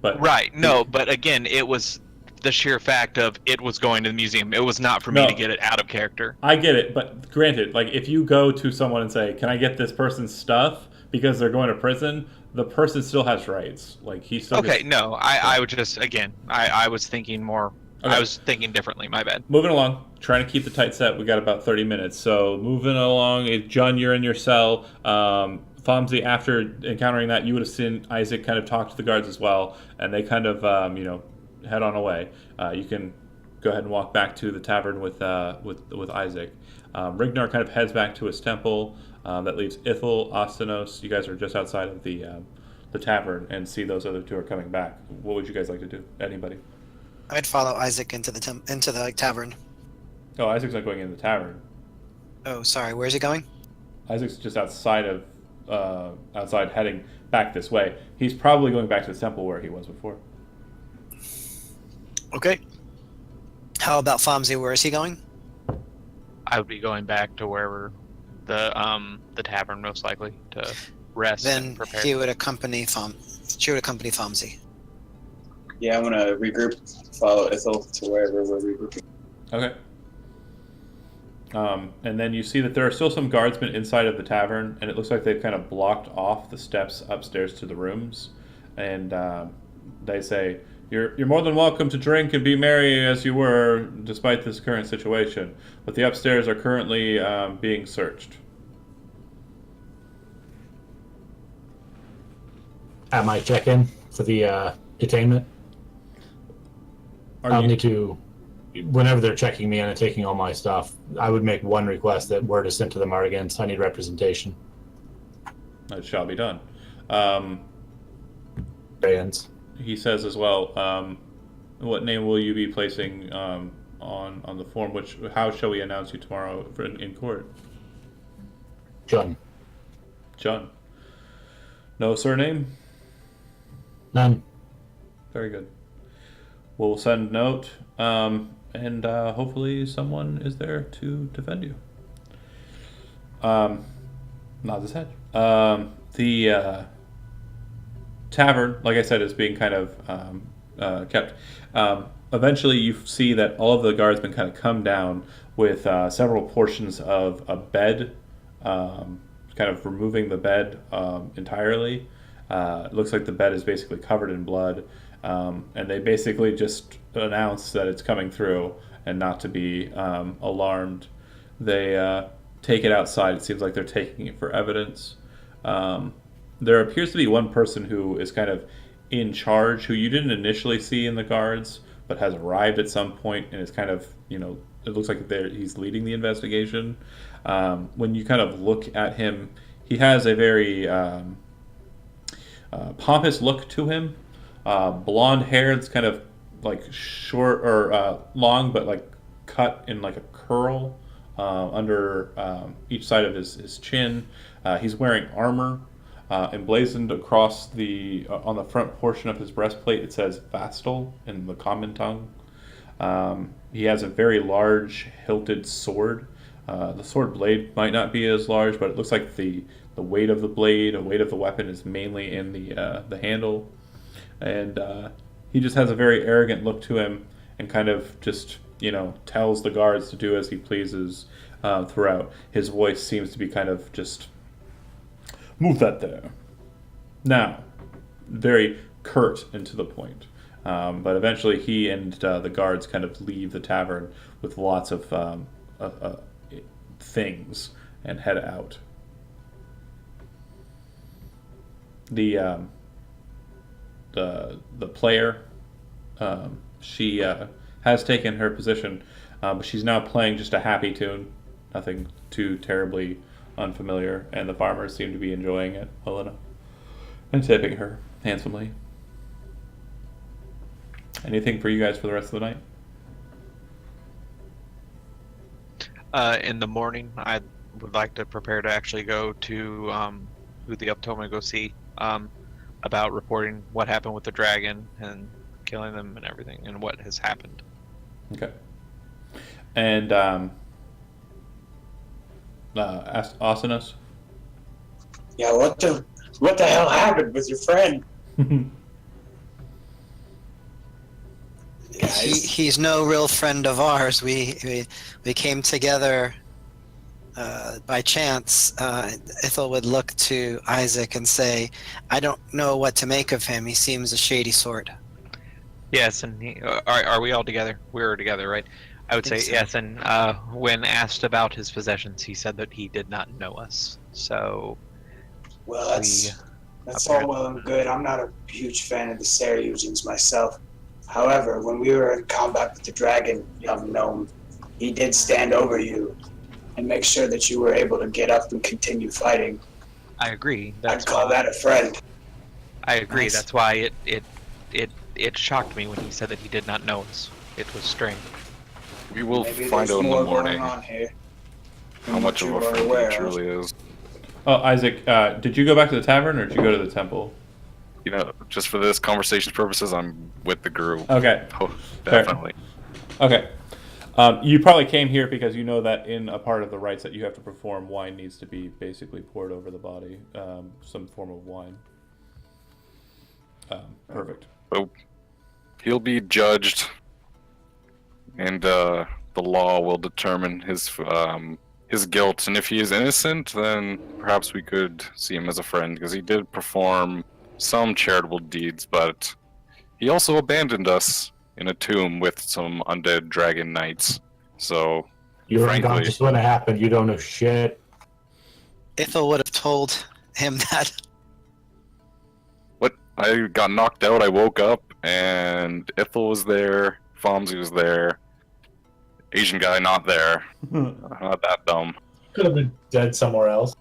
But Right. No, but again, it was the sheer fact of it was going to the museum. It was not for me No. to get it out of character. I get it. But granted, like if you go to someone and say, "Can I get this person's stuff?" because they're going to prison, the person still has rights. Like he still. Okay, gets- no, I would just again, I was thinking more. Okay. I was thinking differently. My bad. Moving along, trying to keep the tight set. We got about 30 minutes. So moving along, John, you're in your cell. Fomsy, after encountering that, you would have seen Isaac kind of talk to the guards as well, and they kind of, head on away. You can go ahead and walk back to the tavern with Isaac. Rignar kind of heads back to his temple. That leaves Ithel, Ostanos. You guys are just outside of the tavern and see those other two are coming back. What would you guys like to do? Anybody? I'd follow Isaac into the tavern. Oh, Isaac's not going in the tavern. Oh, sorry. Where's he going? Isaac's just outside heading back this way. He's probably going back to the temple where he was before. Okay. How about Fomsy? Where is he going? I would be going back to wherever the tavern most likely to rest Then and prepare. she would accompany Fomsy. Yeah, I'm gonna regroup, follow Ithel to wherever we're regrouping. Okay. And then you see that there are still some guardsmen inside of the tavern, and it looks like they've kind of blocked off the steps upstairs to the rooms. And they say, You're more than welcome to drink and be merry as you were, despite this current situation. But the upstairs are currently being searched. At my check-in for the detainment, I'll need to, whenever they're checking me in and taking all my stuff, I would make one request that word is sent to the Margans. I need representation. That shall be done. Bands. He says as well, what name will you be placing on the form? How shall we announce you tomorrow in court? John. John. No surname? None. Very good. We'll send a note, and hopefully someone is there to defend you. Nods his head. The tavern, like I said, is being kind of kept. Eventually, you see that all of the guardsmen kind of come down with several portions of a bed, kind of removing the bed entirely. It looks like the bed is basically covered in blood, and they basically just announce that it's coming through and not to be alarmed. They take it outside. It seems like they're taking it for evidence. There appears to be one person who is kind of in charge, who you didn't initially see in the guards, but has arrived at some point and is kind of, it looks like he's leading the investigation. When you kind of look at him, he has a very pompous look to him. Blonde hair that's kind of like short or long, but like cut in like a curl under each side of his chin. He's wearing armor. Emblazoned across on the front portion of his breastplate, it says Vastal in the common tongue. He has a very large hilted sword. The sword blade might not be as large, but it looks like the weight of the blade, the weight of the weapon, is mainly in the handle. And he just has a very arrogant look to him, and kind of just tells the guards to do as he pleases throughout. His voice seems to be kind of just, move that there. Now, very curt and to the point. But eventually he and the guards kind of leave the tavern with lots of things and head out. The player, she has taken her position, but she's now playing just a happy tune, nothing too terribly unfamiliar, and the farmers seem to be enjoying it well enough and tipping her handsomely. Anything for you guys for the rest of the night? In the morning, I would like to prepare to actually go to who the Uptoma go see about reporting what happened with the dragon and killing them and everything, and what has happened. Okay. And Asanas? Yeah, what the hell happened with your friend? He's no real friend of ours. We came together by chance. Ithel would look to Isaac and say, "I don't know what to make of him. He seems a shady sort." Yes, and are we all together? We're together, right? I would say so. yes, and when asked about his possessions, he said that he did not know us. So, Well, that's all well and good. I'm not a huge fan of the Saryugens myself. However, when we were in combat with the dragon, young gnome, he did stand over you and make sure that you were able to get up and continue fighting. I agree. I'd call that a friend. I agree. Nice. That's why it shocked me when he said that he did not know us. It was strange. We will Maybe find there's out in the more morning going on here than how what much of you a are friend aware he of. truly is. Oh, Isaac, did you go back to the tavern or did you go to the temple? You know, just for this conversation's purposes, I'm with the group. Okay. Oh, definitely. Okay. You probably came here because you know that in a part of the rites that you have to perform, wine needs to be basically poured over the body, some form of wine. Perfect. So he'll be judged, and the law will determine his guilt. And if he is innocent, then perhaps we could see him as a friend, because he did perform some charitable deeds, but he also abandoned us in a tomb with some undead dragon knights. So You were frankly, unconscious when it happened. You don't know shit. Ithel would have told him that. what? I got knocked out. I woke up, and Ithel was there. Fomsy was there. Asian guy not there. Not that dumb. Could have been dead somewhere else.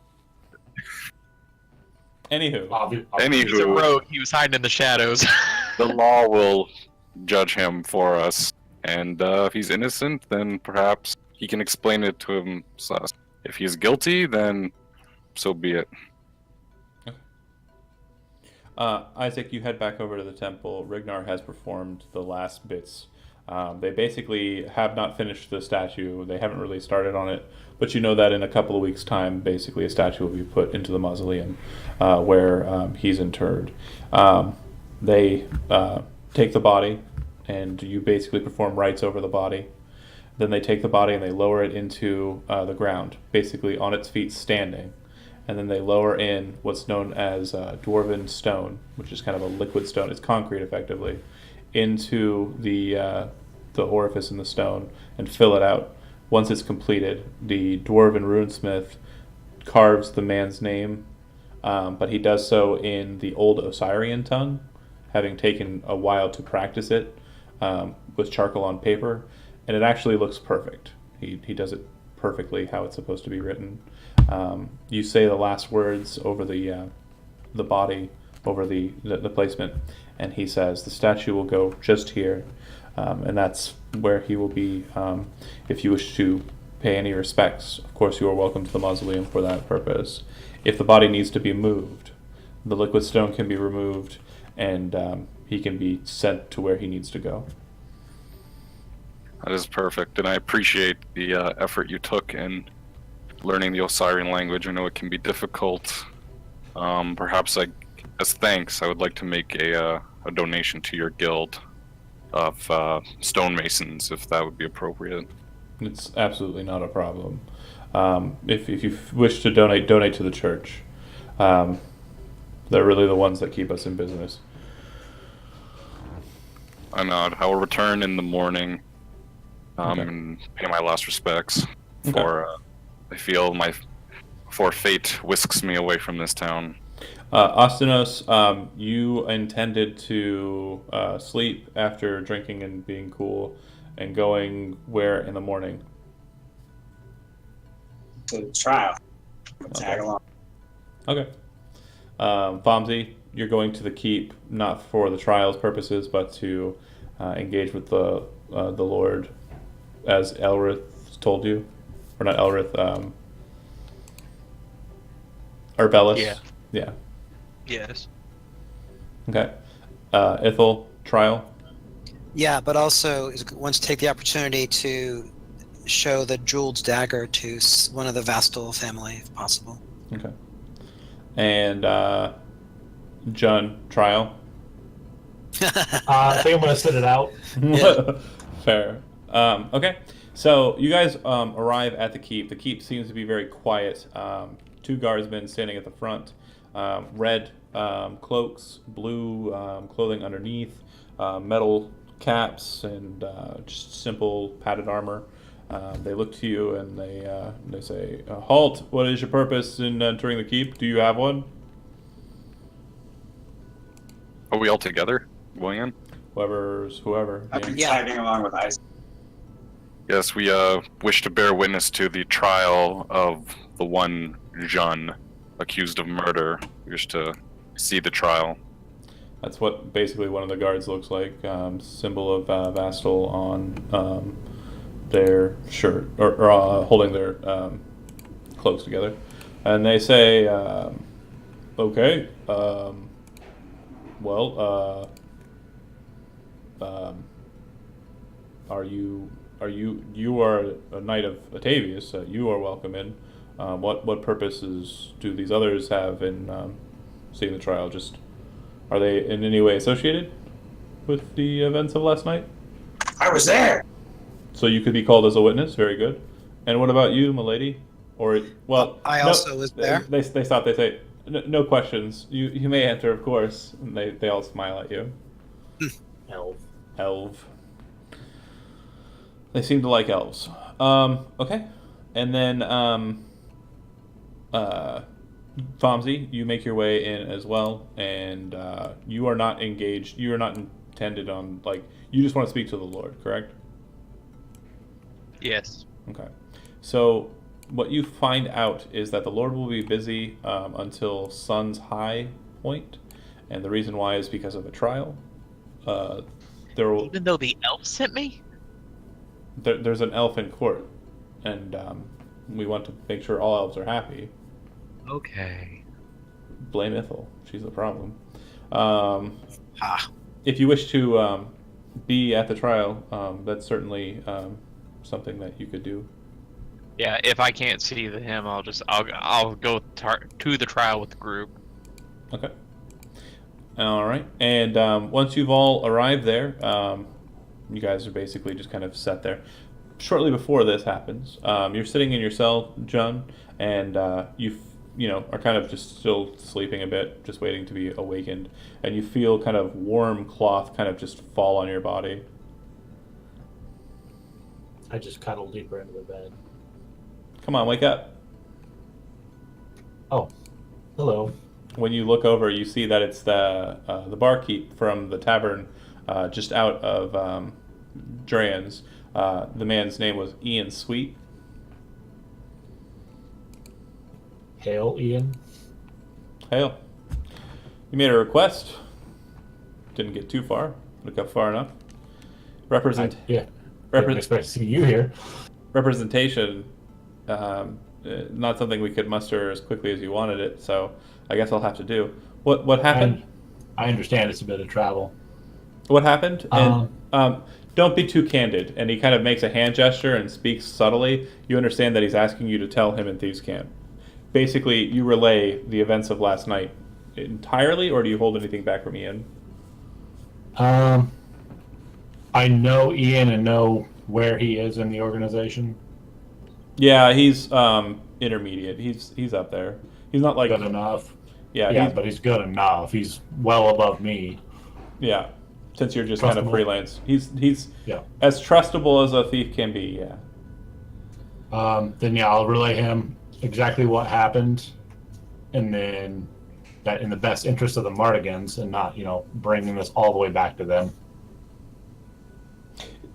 Anywho. He's a Anywho, rogue. He was hiding in the shadows. the law will judge him for us, and if he's innocent, then perhaps he can explain it to himself. If he's guilty, then so be it. Isaac, you head back over to the temple. Rignar has performed the last bits. They basically have not finished the statue. They haven't really started on it, but you know that in a couple of weeks' time, basically a statue will be put into the mausoleum where he's interred. They take the body, and you basically perform rites over the body. Then they take the body and they lower it into the ground, basically on its feet standing. And then they lower in what's known as dwarven stone, which is kind of a liquid stone. It's concrete, effectively, into the orifice in the stone and fill it out. Once it's completed, the dwarven runesmith carves the man's name, but he does so in the old Osirian tongue, having taken a while to practice it with charcoal on paper, and it actually looks perfect. He does it perfectly how it's supposed to be written. You say the last words over the body, over the placement, and he says the statue will go just here, and that's where he will be. If you wish to pay any respects, of course you are welcome to the mausoleum for that purpose. If the body needs to be moved, the liquid stone can be removed, and he can be sent to where he needs to go. That is perfect, and I appreciate the effort you took in learning the Osirian language. I know it can be difficult. Perhaps as thanks, I would like to make a donation to your guild of stonemasons, if that would be appropriate. It's absolutely not a problem. If you wish to donate to the church. They're really the ones that keep us in business. I nod. I will return in the morning Okay. and pay my last respects Okay. for I feel before fate whisks me away from this town. Ostinos, you intended to sleep after drinking and being cool, and going where in the morning? To the trial. Tag Okay. along. Okay. Fomsy, you're going to the keep not for the trial's purposes, but to engage with the Lord, as Elrith told you, or not Elrith, Arbelis. Yeah. Yeah. Yes. Okay. Ithel, trial. Yeah, but also wants to take the opportunity to show the jeweled dagger to one of the Vastal family, if possible. Okay. And John, trial. I think I'm going to sit it out. Yeah. Fair. Okay. So you guys arrive at the keep. The keep seems to be very quiet. Two guardsmen standing at the front. Red cloaks, blue clothing underneath, metal caps, and just simple padded armor. They look to you and they say, "Halt! What is your purpose in entering the keep? Do you have one?" Are we all together going in? whoever. I've been Yeah. tagging along with Isaac. Yes, we wish to bear witness to the trial of the one Jean accused of murder. We wish to see the trial. That's what basically one of the guards looks like. Symbol of Vastal on their shirt, or holding their cloaks together. And they say, okay, well, you are a knight of Atavius, you are welcome in. What purposes do these others have in seeing the trial? Just, are they in any way associated with the events of last night? I was there. So you could be called as a witness. Very good. And what about you, milady? Or, well, I no, also was there. They stop. They say, no questions. You may enter, of course. And they all smile at you. Elf. They seem to like elves. Okay. And then, Fomsy, you make your way in as well, and you are not engaged. You are not intended on, like, you just want to speak to the Lord, correct? Yes. Okay. So what you find out is that the Lord will be busy until sun's high point, and the reason why is because of a trial. Even though the elf sent me? There's an elf in court, and we want to make sure all elves are happy. Okay. Blame Ithel. She's the problem. Ah. If you wish to be at the trial, that's certainly something that you could do. Yeah, if I can't see him, I'll go to the trial with the group. Okay. All right. And once you've all arrived there, you guys are basically just kind of set there. Shortly before this happens, you're sitting in your cell, John, and you are kind of just still sleeping a bit, just waiting to be awakened, and you feel kind of warm cloth kind of just fall on your body. I just cuddle deeper into the bed. Come on, wake up. Oh, hello. When you look over, you see that it's the barkeep from the tavern just out of Dran's. The man's name was Ian Sweet. Hail, Ian. Hail. You made a request. Didn't get too far. But got far enough. Didn't expect to see you here. Representation, not something we could muster as quickly as you wanted it, so I guess I'll have to do. What happened? And I understand it's a bit of travel. What happened? And don't be too candid. And he kind of makes a hand gesture and speaks subtly. You understand that he's asking you to tell him in Thieves' Camp. Basically, you relay the events of last night entirely, or do you hold anything back from Ian? I know Ian and know where he is in the organization. Yeah, he's intermediate. He's up there. He's not like Good enough. Yeah, but he's good enough. He's well above me. Yeah, since you're just kind of Trustable. freelance, he's Yeah. as trustable as a thief can be. Yeah. Then I'll relay him exactly what happened, and then that in the best interest of the Mardigans, and not bringing this all the way back to them.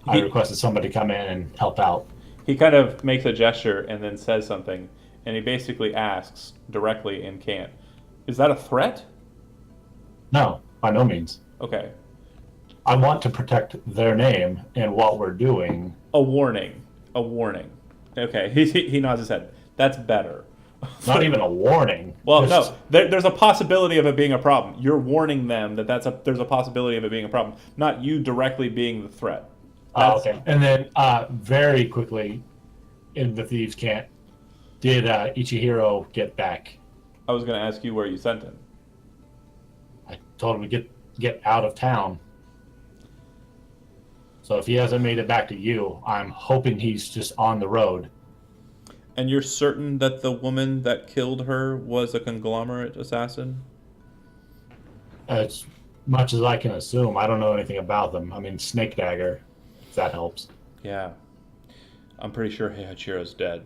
I requested somebody come in and help out. He kind of makes a gesture and then says something, and he basically asks directly in Cant, "Is that a threat?" No, by no means. Okay. I want to protect their name and what we're doing. A warning. Okay, he nods his head. That's better. Not even a warning. Well, Just- no, there's a possibility of it being a problem. You're warning them that there's a possibility of it being a problem, not you directly being the threat. Oh, okay. And then very quickly, in the Thieves' Camp, did Ichihiro get back? I was going to ask you where you sent him. I told him to get out of town. So if he hasn't made it back to you, I'm hoping he's just on the road. And you're certain that the woman that killed her was a conglomerate assassin? As much as I can assume, I don't know anything about them. I mean, Snake Dagger, if that helps. Yeah. I'm pretty sure Heihachiro's dead.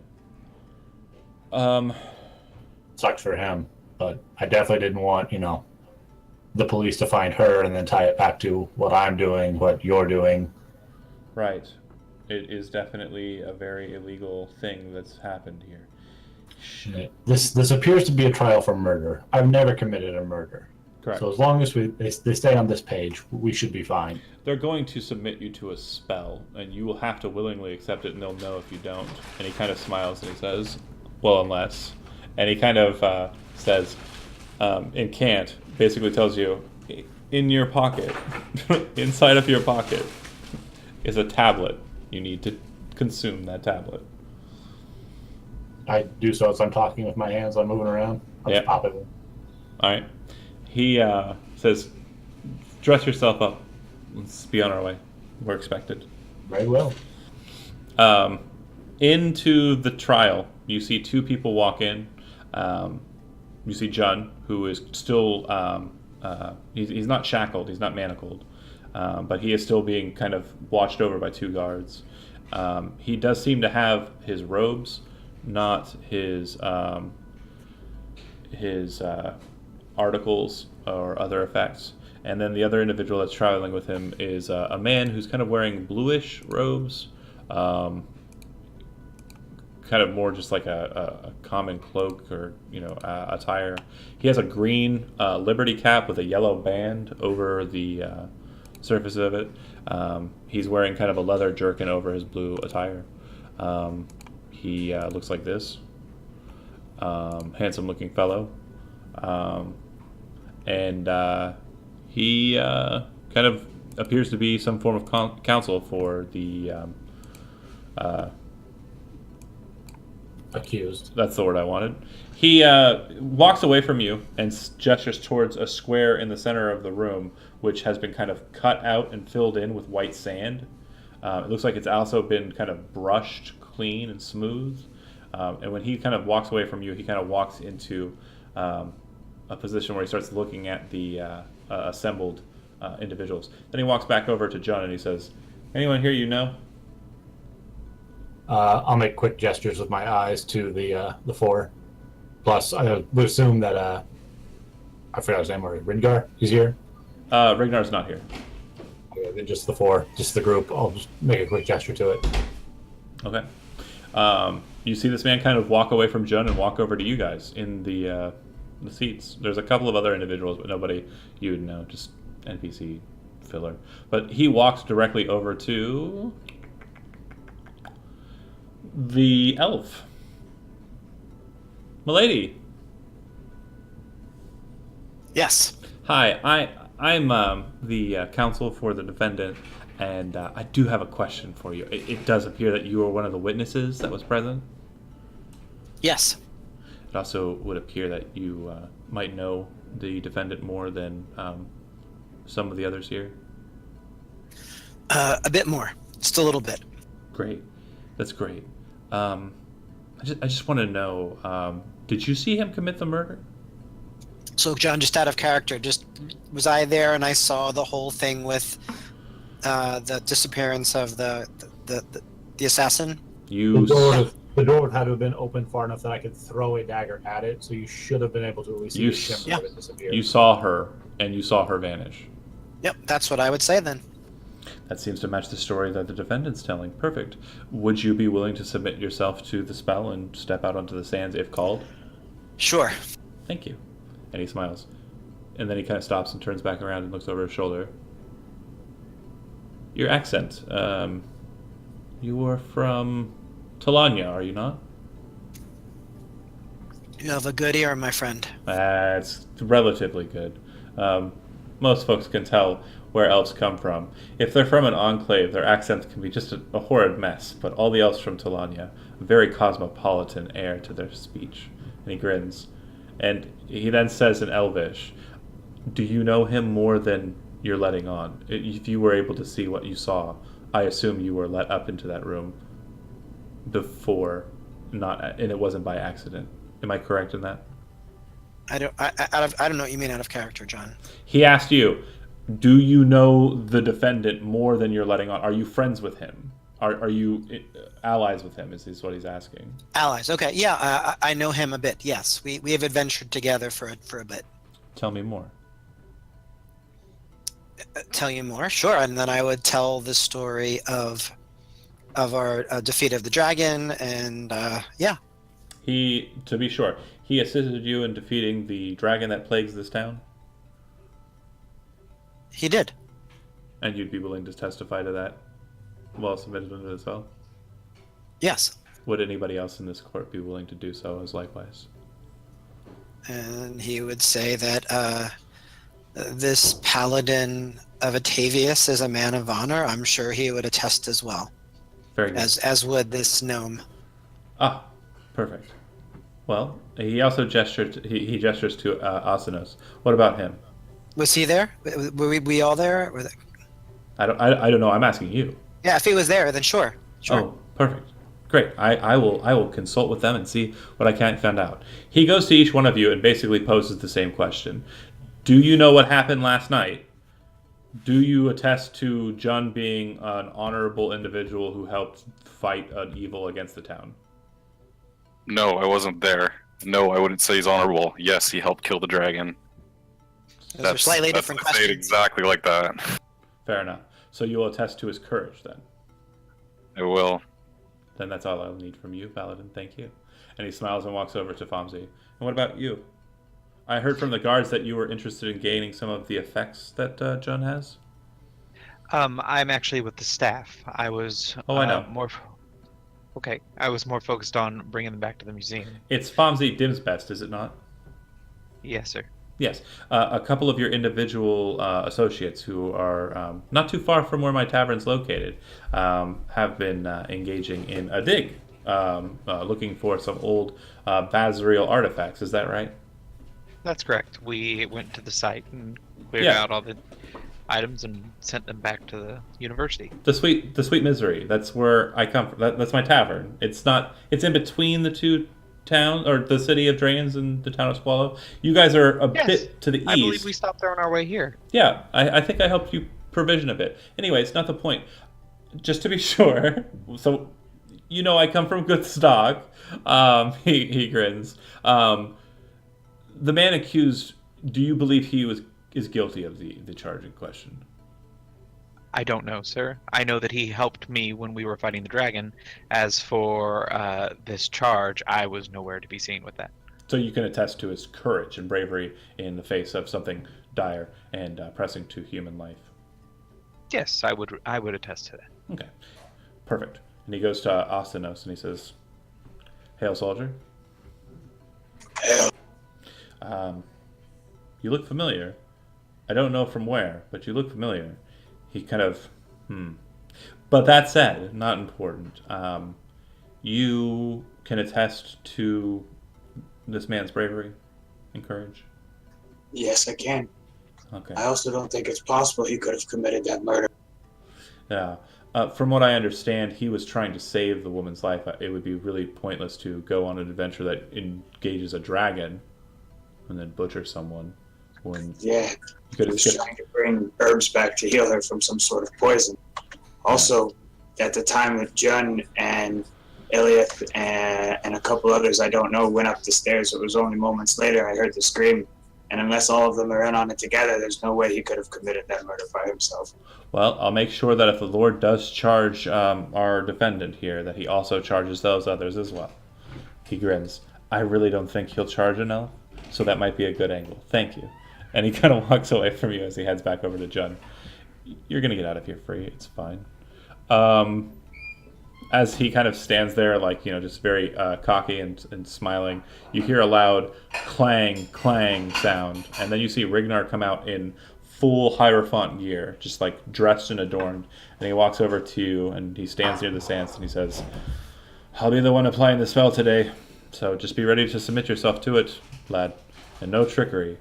Sucks for him, but I definitely didn't want, the police to find her and then tie it back to what I'm doing, what you're doing. Right. It is definitely a very illegal thing that's happened here. This appears to be a trial for murder. I've never committed a murder. Correct. So as long as they stay on this page, we should be fine. They're going to submit you to a spell, and you will have to willingly accept it, and they'll know if you don't. And he kind of smiles and he says, well, unless. And he kind of says, in Cant, basically tells you, in your pocket, inside of your pocket, is a tablet. You need to consume that tablet. I do so as I'm talking with my hands. I'm moving around. I'll just pop it in. All right. He says, dress yourself up. Let's be on our way. We're expected. Very well. Into the trial, you see two people walk in. You see Jun, who is still, he's not shackled, he's not manacled, but he is still being kind of watched over by two guards. He does seem to have his robes, not his articles or other effects. And then the other individual that's traveling with him is a man who's kind of wearing bluish robes, kind of more just like a common cloak or attire. He has a green Liberty cap with a yellow band over the surface of it. He's wearing kind of a leather jerkin over his blue attire. He looks like this. Handsome looking fellow. And he kind of appears to be some form of counsel for the accused. That's the word I wanted. He walks away from you and gestures towards a square in the center of the room, which has been kind of cut out and filled in with white sand. It looks like it's also been kind of brushed clean and smooth. And when he kind of walks away from you, he kind of walks into a position where he starts looking at the assembled individuals. Then he walks back over to John and he says, anyone here you know? I'll make quick gestures with my eyes to the four. Plus, I would assume that I forgot his name already. Ringar, he's here. Rignar's not here. Okay, then just the four, just the group. I'll just make a quick gesture to it. Okay. You see this man kind of walk away from Jun and walk over to you guys in the seats. There's a couple of other individuals, but nobody you would know, just NPC filler. But he walks directly over to the elf. Milady. Yes. Hi, I'm the counsel for the defendant, and I do have a question for you. It does appear that you were one of the witnesses that was present. Yes. It also would appear that you might know the defendant more than some of the others here. A bit more. Just a little bit. Great. That's great. I just want to know, did you see him commit the murder? So, John, just out of character, was I there and I saw the whole thing with the disappearance of the assassin? The door had to have been open far enough that I could throw a dagger at it, so you should have been able to at least see the shimmer of it disappear. You saw her, and you saw her vanish. Yep, that's what I would say then. That seems to match the story that the defendant's telling. Perfect. Would you be willing to submit yourself to the spell and step out onto the sands if called? Sure. Thank you. And he smiles. And then he kind of stops and turns back around and looks over his shoulder. Your accent. You are from Talanya, are you not? You have a good ear, my friend. It's relatively good. Most folks can tell where elves come from. If they're from an enclave, their accents can be just a horrid mess, but all the elves from Talanya, a very cosmopolitan air to their speech. And he grins. And he then says in Elvish, do you know him more than you're letting on? If you were able to see what you saw, I assume you were let up into that room before, and it wasn't by accident. Am I correct in that? I don't know what you mean out of character, John. He asked you, do you know the defendant more than you're letting on? Are you friends with him? Are you allies with him, is what he's asking. Allies, okay. Yeah, I know him a bit, yes. We have adventured together for a bit. Tell me more. Tell you more, sure. And then I would tell the story of our defeat of the dragon, and yeah, To be sure, he assisted you in defeating the dragon that plagues this town, he did. and you'd be willing to testify to that while submitted into as well. Yes. Would anybody else in this court be willing to do so as likewise? And he would say that this paladin of Atavius is a man of honor. I'm sure he would attest as well, Very good. as would this gnome. Ah, perfect. Well, he also he gestures to Asanos. What about him? Was he there? Were we all there? I don't know. I'm asking you. Yeah, if he was there, then sure. Sure. Oh, perfect. Great. I will consult with them and see what I can find out. He goes to each one of you and basically poses the same question. Do you know what happened last night? Do you attest to Jun being an honorable individual who helped fight an evil against the town? No, I wasn't there. No, I wouldn't say he's honorable. Yes, he helped kill the dragon. Those are slightly different I say it questions. exactly like that. Fair enough. So you will attest to his courage then. I will. Then that's all I'll need from you, Paladin. Thank you. And he smiles and walks over to Fomzi. And what about you? I heard from the guards that you were interested in gaining some of the effects that Jun has. I'm actually with the staff. I was. Oh, I know. Okay, I was more focused on bringing them back to the museum. It's Fomzi Dim's best, is it not? Yes, sir. Yes. A couple of your individual associates who are not too far from where my tavern's located have been engaging in a dig, looking for some old Basriel artifacts. Is that right? That's correct. We went to the site and cleared Yeah. out all the items and sent them back to the university. The sweet misery. That's where I come from. That's my tavern. It's not. It's in between the two towns, or the city of Drains and the town of Swallow. You guys are a Yes, bit to the east. I believe we stopped there on our way here. Yeah, I think I helped you provision a bit. Anyway, it's not the point. Just to be sure, so you know I come from good stock. He grins. The man accused. Do you believe he is guilty of the charge in question? I don't know, sir. I know that he helped me when we were fighting the dragon. As for this charge, I was nowhere to be seen with that. So you can attest to his courage and bravery in the face of something dire and pressing to human life. Yes, I would attest to that. Okay, perfect. And he goes to Astanos and he says, "Hail, soldier. Hell, You look familiar. I don't know from where, but you look familiar." He kind of, But that said, not important. You can attest to this man's bravery and courage. yes, I can. Okay. I also don't think it's possible he could have committed that murder. Yeah. From what I understand, he was trying to save the woman's life. It would be really pointless to go on an adventure that engages a dragon and then butcher someone. When Yeah, you he could was escape. trying to bring herbs back to heal her from some sort of poison. Also, at the time that Jun and Iliath and a couple others I don't know went up the stairs, it was only moments later I heard the scream. And unless all of them are in on it together, there's no way he could have committed that murder by himself. Well, I'll make sure that if the Lord does charge our defendant here, that he also charges those others as well. He grins. I really don't think he'll charge enough, so that might be a good angle. Thank you. And he kind of walks away from you as he heads back over to Jun. You're going to get out of here free. It's fine. As he kind of stands there, like, just very cocky and smiling, you hear a loud clang, clang sound. And then you see Rignar come out in full Hierophant gear, just like dressed and adorned. And he walks over to you and he stands near the sands and he says, "I'll be the one applying the spell today. So just be ready to submit yourself to it, lad. And no trickery."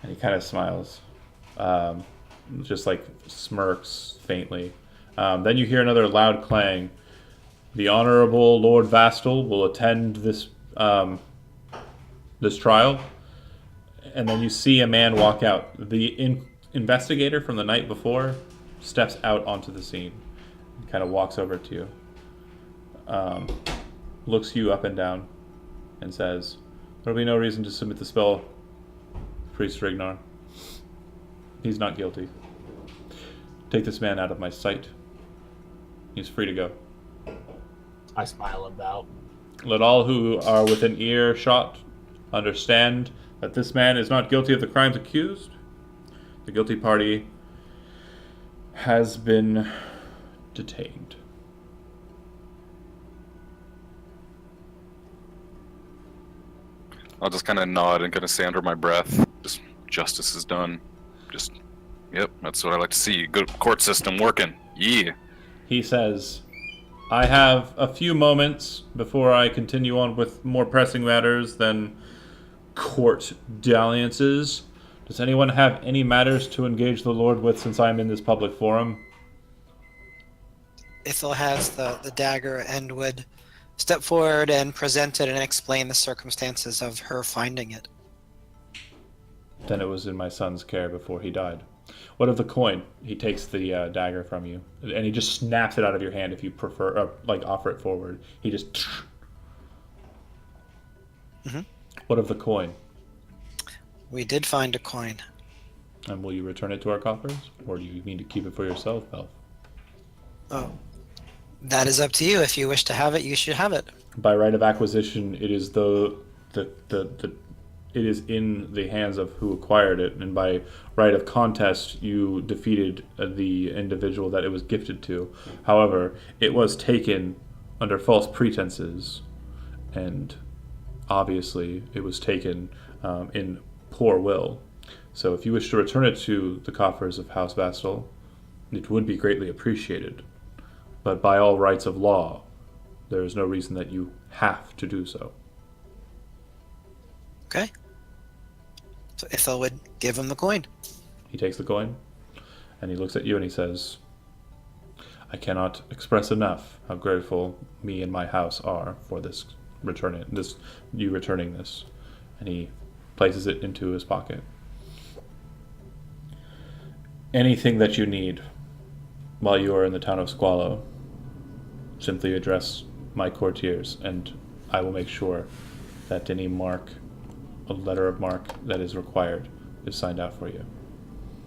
And he kind of smiles. Just like smirks faintly. Then you hear another loud clang. "The Honorable Lord Vastal will attend this trial." And then you see a man walk out. The investigator from the night before steps out onto the scene. Kind of walks over to you. Looks you up and down. And says, "There'll be no reason to submit the spell, Priest Rignar. He's not guilty." Take this man out of my sight. He's free to go. I smile about. Let all who are within earshot understand that this man is not guilty of the crimes accused. The guilty party has been detained. I'll just kind of nod and kind of say under my breath, just justice is done. Just, yep, that's what I like to see. Good court system working. Yeah. He says, I have a few moments before I continue on with more pressing matters than court dalliances. Does anyone have any matters to engage the Lord with since I am in this public forum? Ithel has the dagger and would step forward and present it and explain the circumstances of her finding it. Then it was in my son's care before he died. What of the coin? He takes the dagger from you, and he just snaps it out of your hand if you prefer, offer it forward. He just... Mm-hmm. What of the coin? We did find a coin. And will you return it to our coffers? Or do you mean to keep it for yourself, Belf? Oh, that is up to you. If you wish to have it, you should have it. By right of acquisition, it is it is in the hands of who acquired it, and by right of contest, you defeated the individual that it was gifted to. However, it was taken under false pretenses, and obviously it was taken in poor will. So if you wish to return it to the coffers of House Vastal, it would be greatly appreciated. But by all rights of law, there is no reason that you have to do so. Okay. So Ithel would give him the coin. He takes the coin, and he looks at you and he says, I cannot express enough how grateful me and my house are for you returning this. And he places it into his pocket. Anything that you need while you are in the town of Squallow, simply address my courtiers, and I will make sure that any a letter of mark that is required is signed out for you.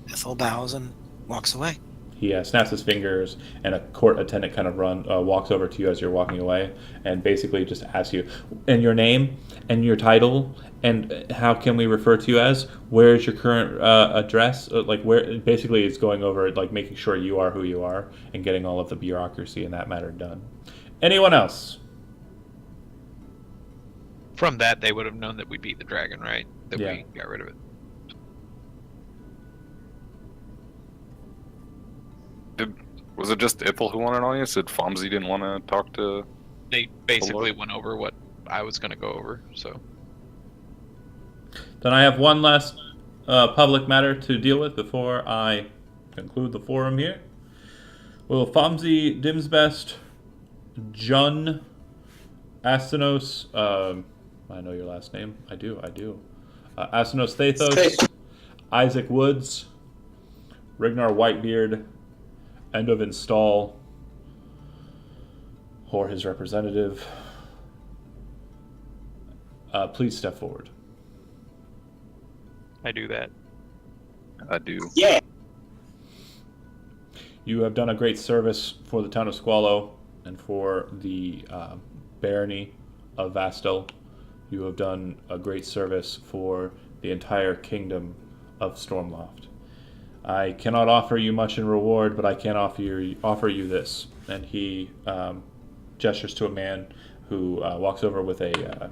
Ithel bows and walks away. He snaps his fingers, and a court attendant kind of walks over to you as you're walking away, and basically just asks you, and your name, and your title, and how can we refer to you as? Where is your current address? Where basically it's going over, making sure you are who you are, and getting all of the bureaucracy in that matter done. Anyone else? From that, they would have known that we beat the dragon, right? That Yeah. we got rid of it. Was it just Ithel who wanted on you? Said Fomsy didn't want to talk to... They basically went over what I was going to go over, so... Then I have one last public matter to deal with before I conclude the forum here. Will Fomsy Dimsbest, Jun, Astanos, I know your last name. I do. Astanos Thathos, Isaac Woods, Rignar Whitebeard, Endovin Stahl, or his representative, please step forward. I do that. I do. Yeah. You have done a great service for the town of Squallow and for the barony of Vastal. You have done a great service for the entire kingdom of Stormloft. I cannot offer you much in reward, but I can offer you this. And he gestures to a man who walks over with a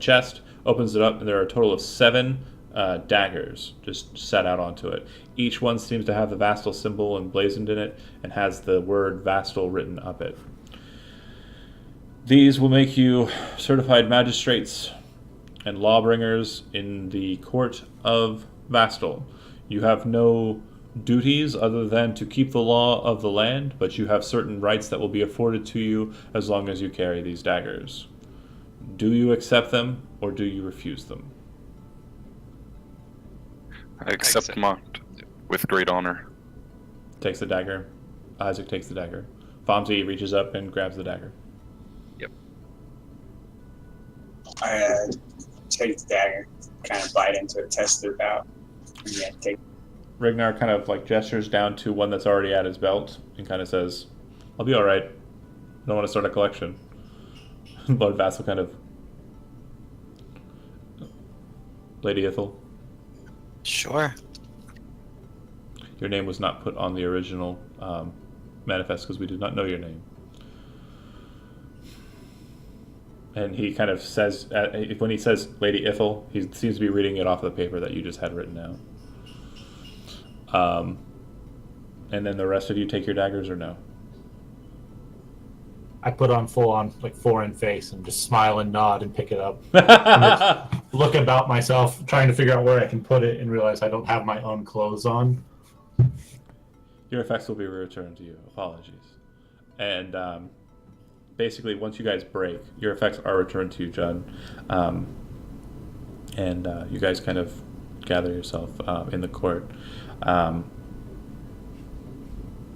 chest, opens it up, and there are a total of 7 daggers just set out onto it. Each one seems to have the Vastal symbol emblazoned in it and has the word Vastal written up it. These will make you certified magistrates and lawbringers in the court of Vastal. You have no duties other than to keep the law of the land, but you have certain rights that will be afforded to you as long as you carry these daggers. Do you accept them, or do you refuse them? I accept them with great honor. Takes the dagger. Isaac takes the dagger. Fomsy reaches up and grabs the dagger. Yep. I take the dagger, kind of bite into it, test it out, and then take Rignar kind of like gestures down to one that's already at his belt and kind of says, "I'll be all right. I don't want to start a collection." Lord Vassal kind of, Lady Ithel, Sure. your name was not put on the original manifest because we did not know your name. And he kind of says, when he says Lady Ithel, he seems to be reading it off the paper that you just had written down. And then the rest of you take your daggers or no? I put on full on like foreign face and just smile and nod and pick it up. And look about myself, trying to figure out where I can put it, and realize I don't have my own clothes on. Your effects will be returned to you. Apologies. And basically, once you guys break, your effects are returned to you, Judd. And you guys kind of gather yourself in the court.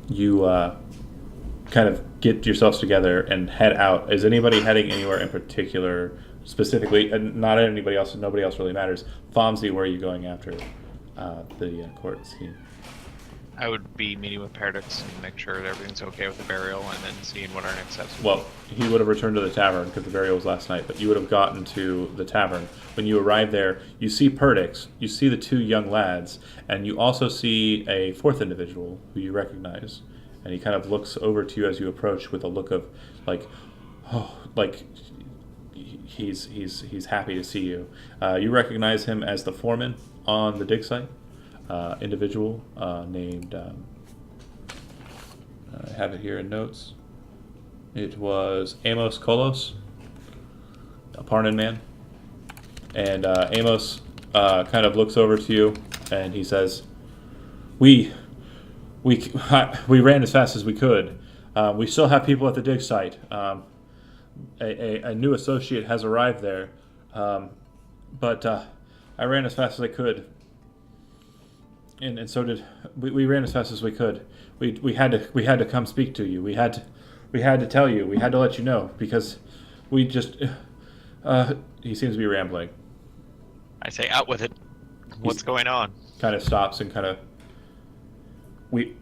You kind of get yourselves together and head out. Is anybody heading anywhere in particular, specifically? And not anybody else. Nobody else really matters. Fomsy, where are you going after the court scene? I would be meeting with Paradix and make sure that everything's okay with the burial, and then seeing what our next steps would Well, he would have returned to the tavern because the burial was last night, but you would have gotten to the tavern. When you arrive there, you see Perdix, you see the two young lads, and you also see a fourth individual who you recognize. And he kind of looks over to you as you approach with a look of like, oh, like he's happy to see you. You recognize him as the foreman on the dig site. Individual named, I have it here in notes. It was Amos Kolos, a Parnan man. And Amos kind of looks over to you and he says, we ran as fast as we could. We still have people at the dig site. A new associate has arrived there. But I ran as fast as I could. And so did we ran as fast as we could. We had to come speak to you. We had to tell you. We had to let you know because we just he seems to be rambling. I say, out with it. What's going on? Kind of stops and kind of we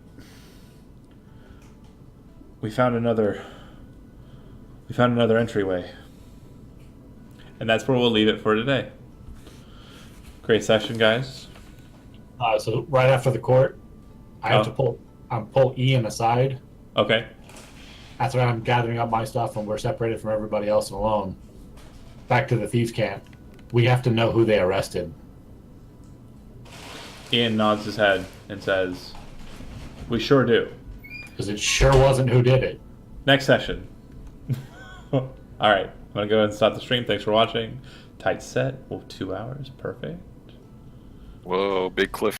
found another entryway. And that's where we'll leave it for today. Great session, guys. So right after the court, I have to pull Ian aside. Okay. That's when I'm gathering up my stuff and we're separated from everybody else and alone. Back to the thieves' camp. We have to know who they arrested. Ian nods his head and says, "We sure do." Because it sure wasn't who did it. Next session. All right. I'm going to go ahead and stop the stream. Thanks for watching. Tight set. 2 hours. Perfect. Whoa, big cliff.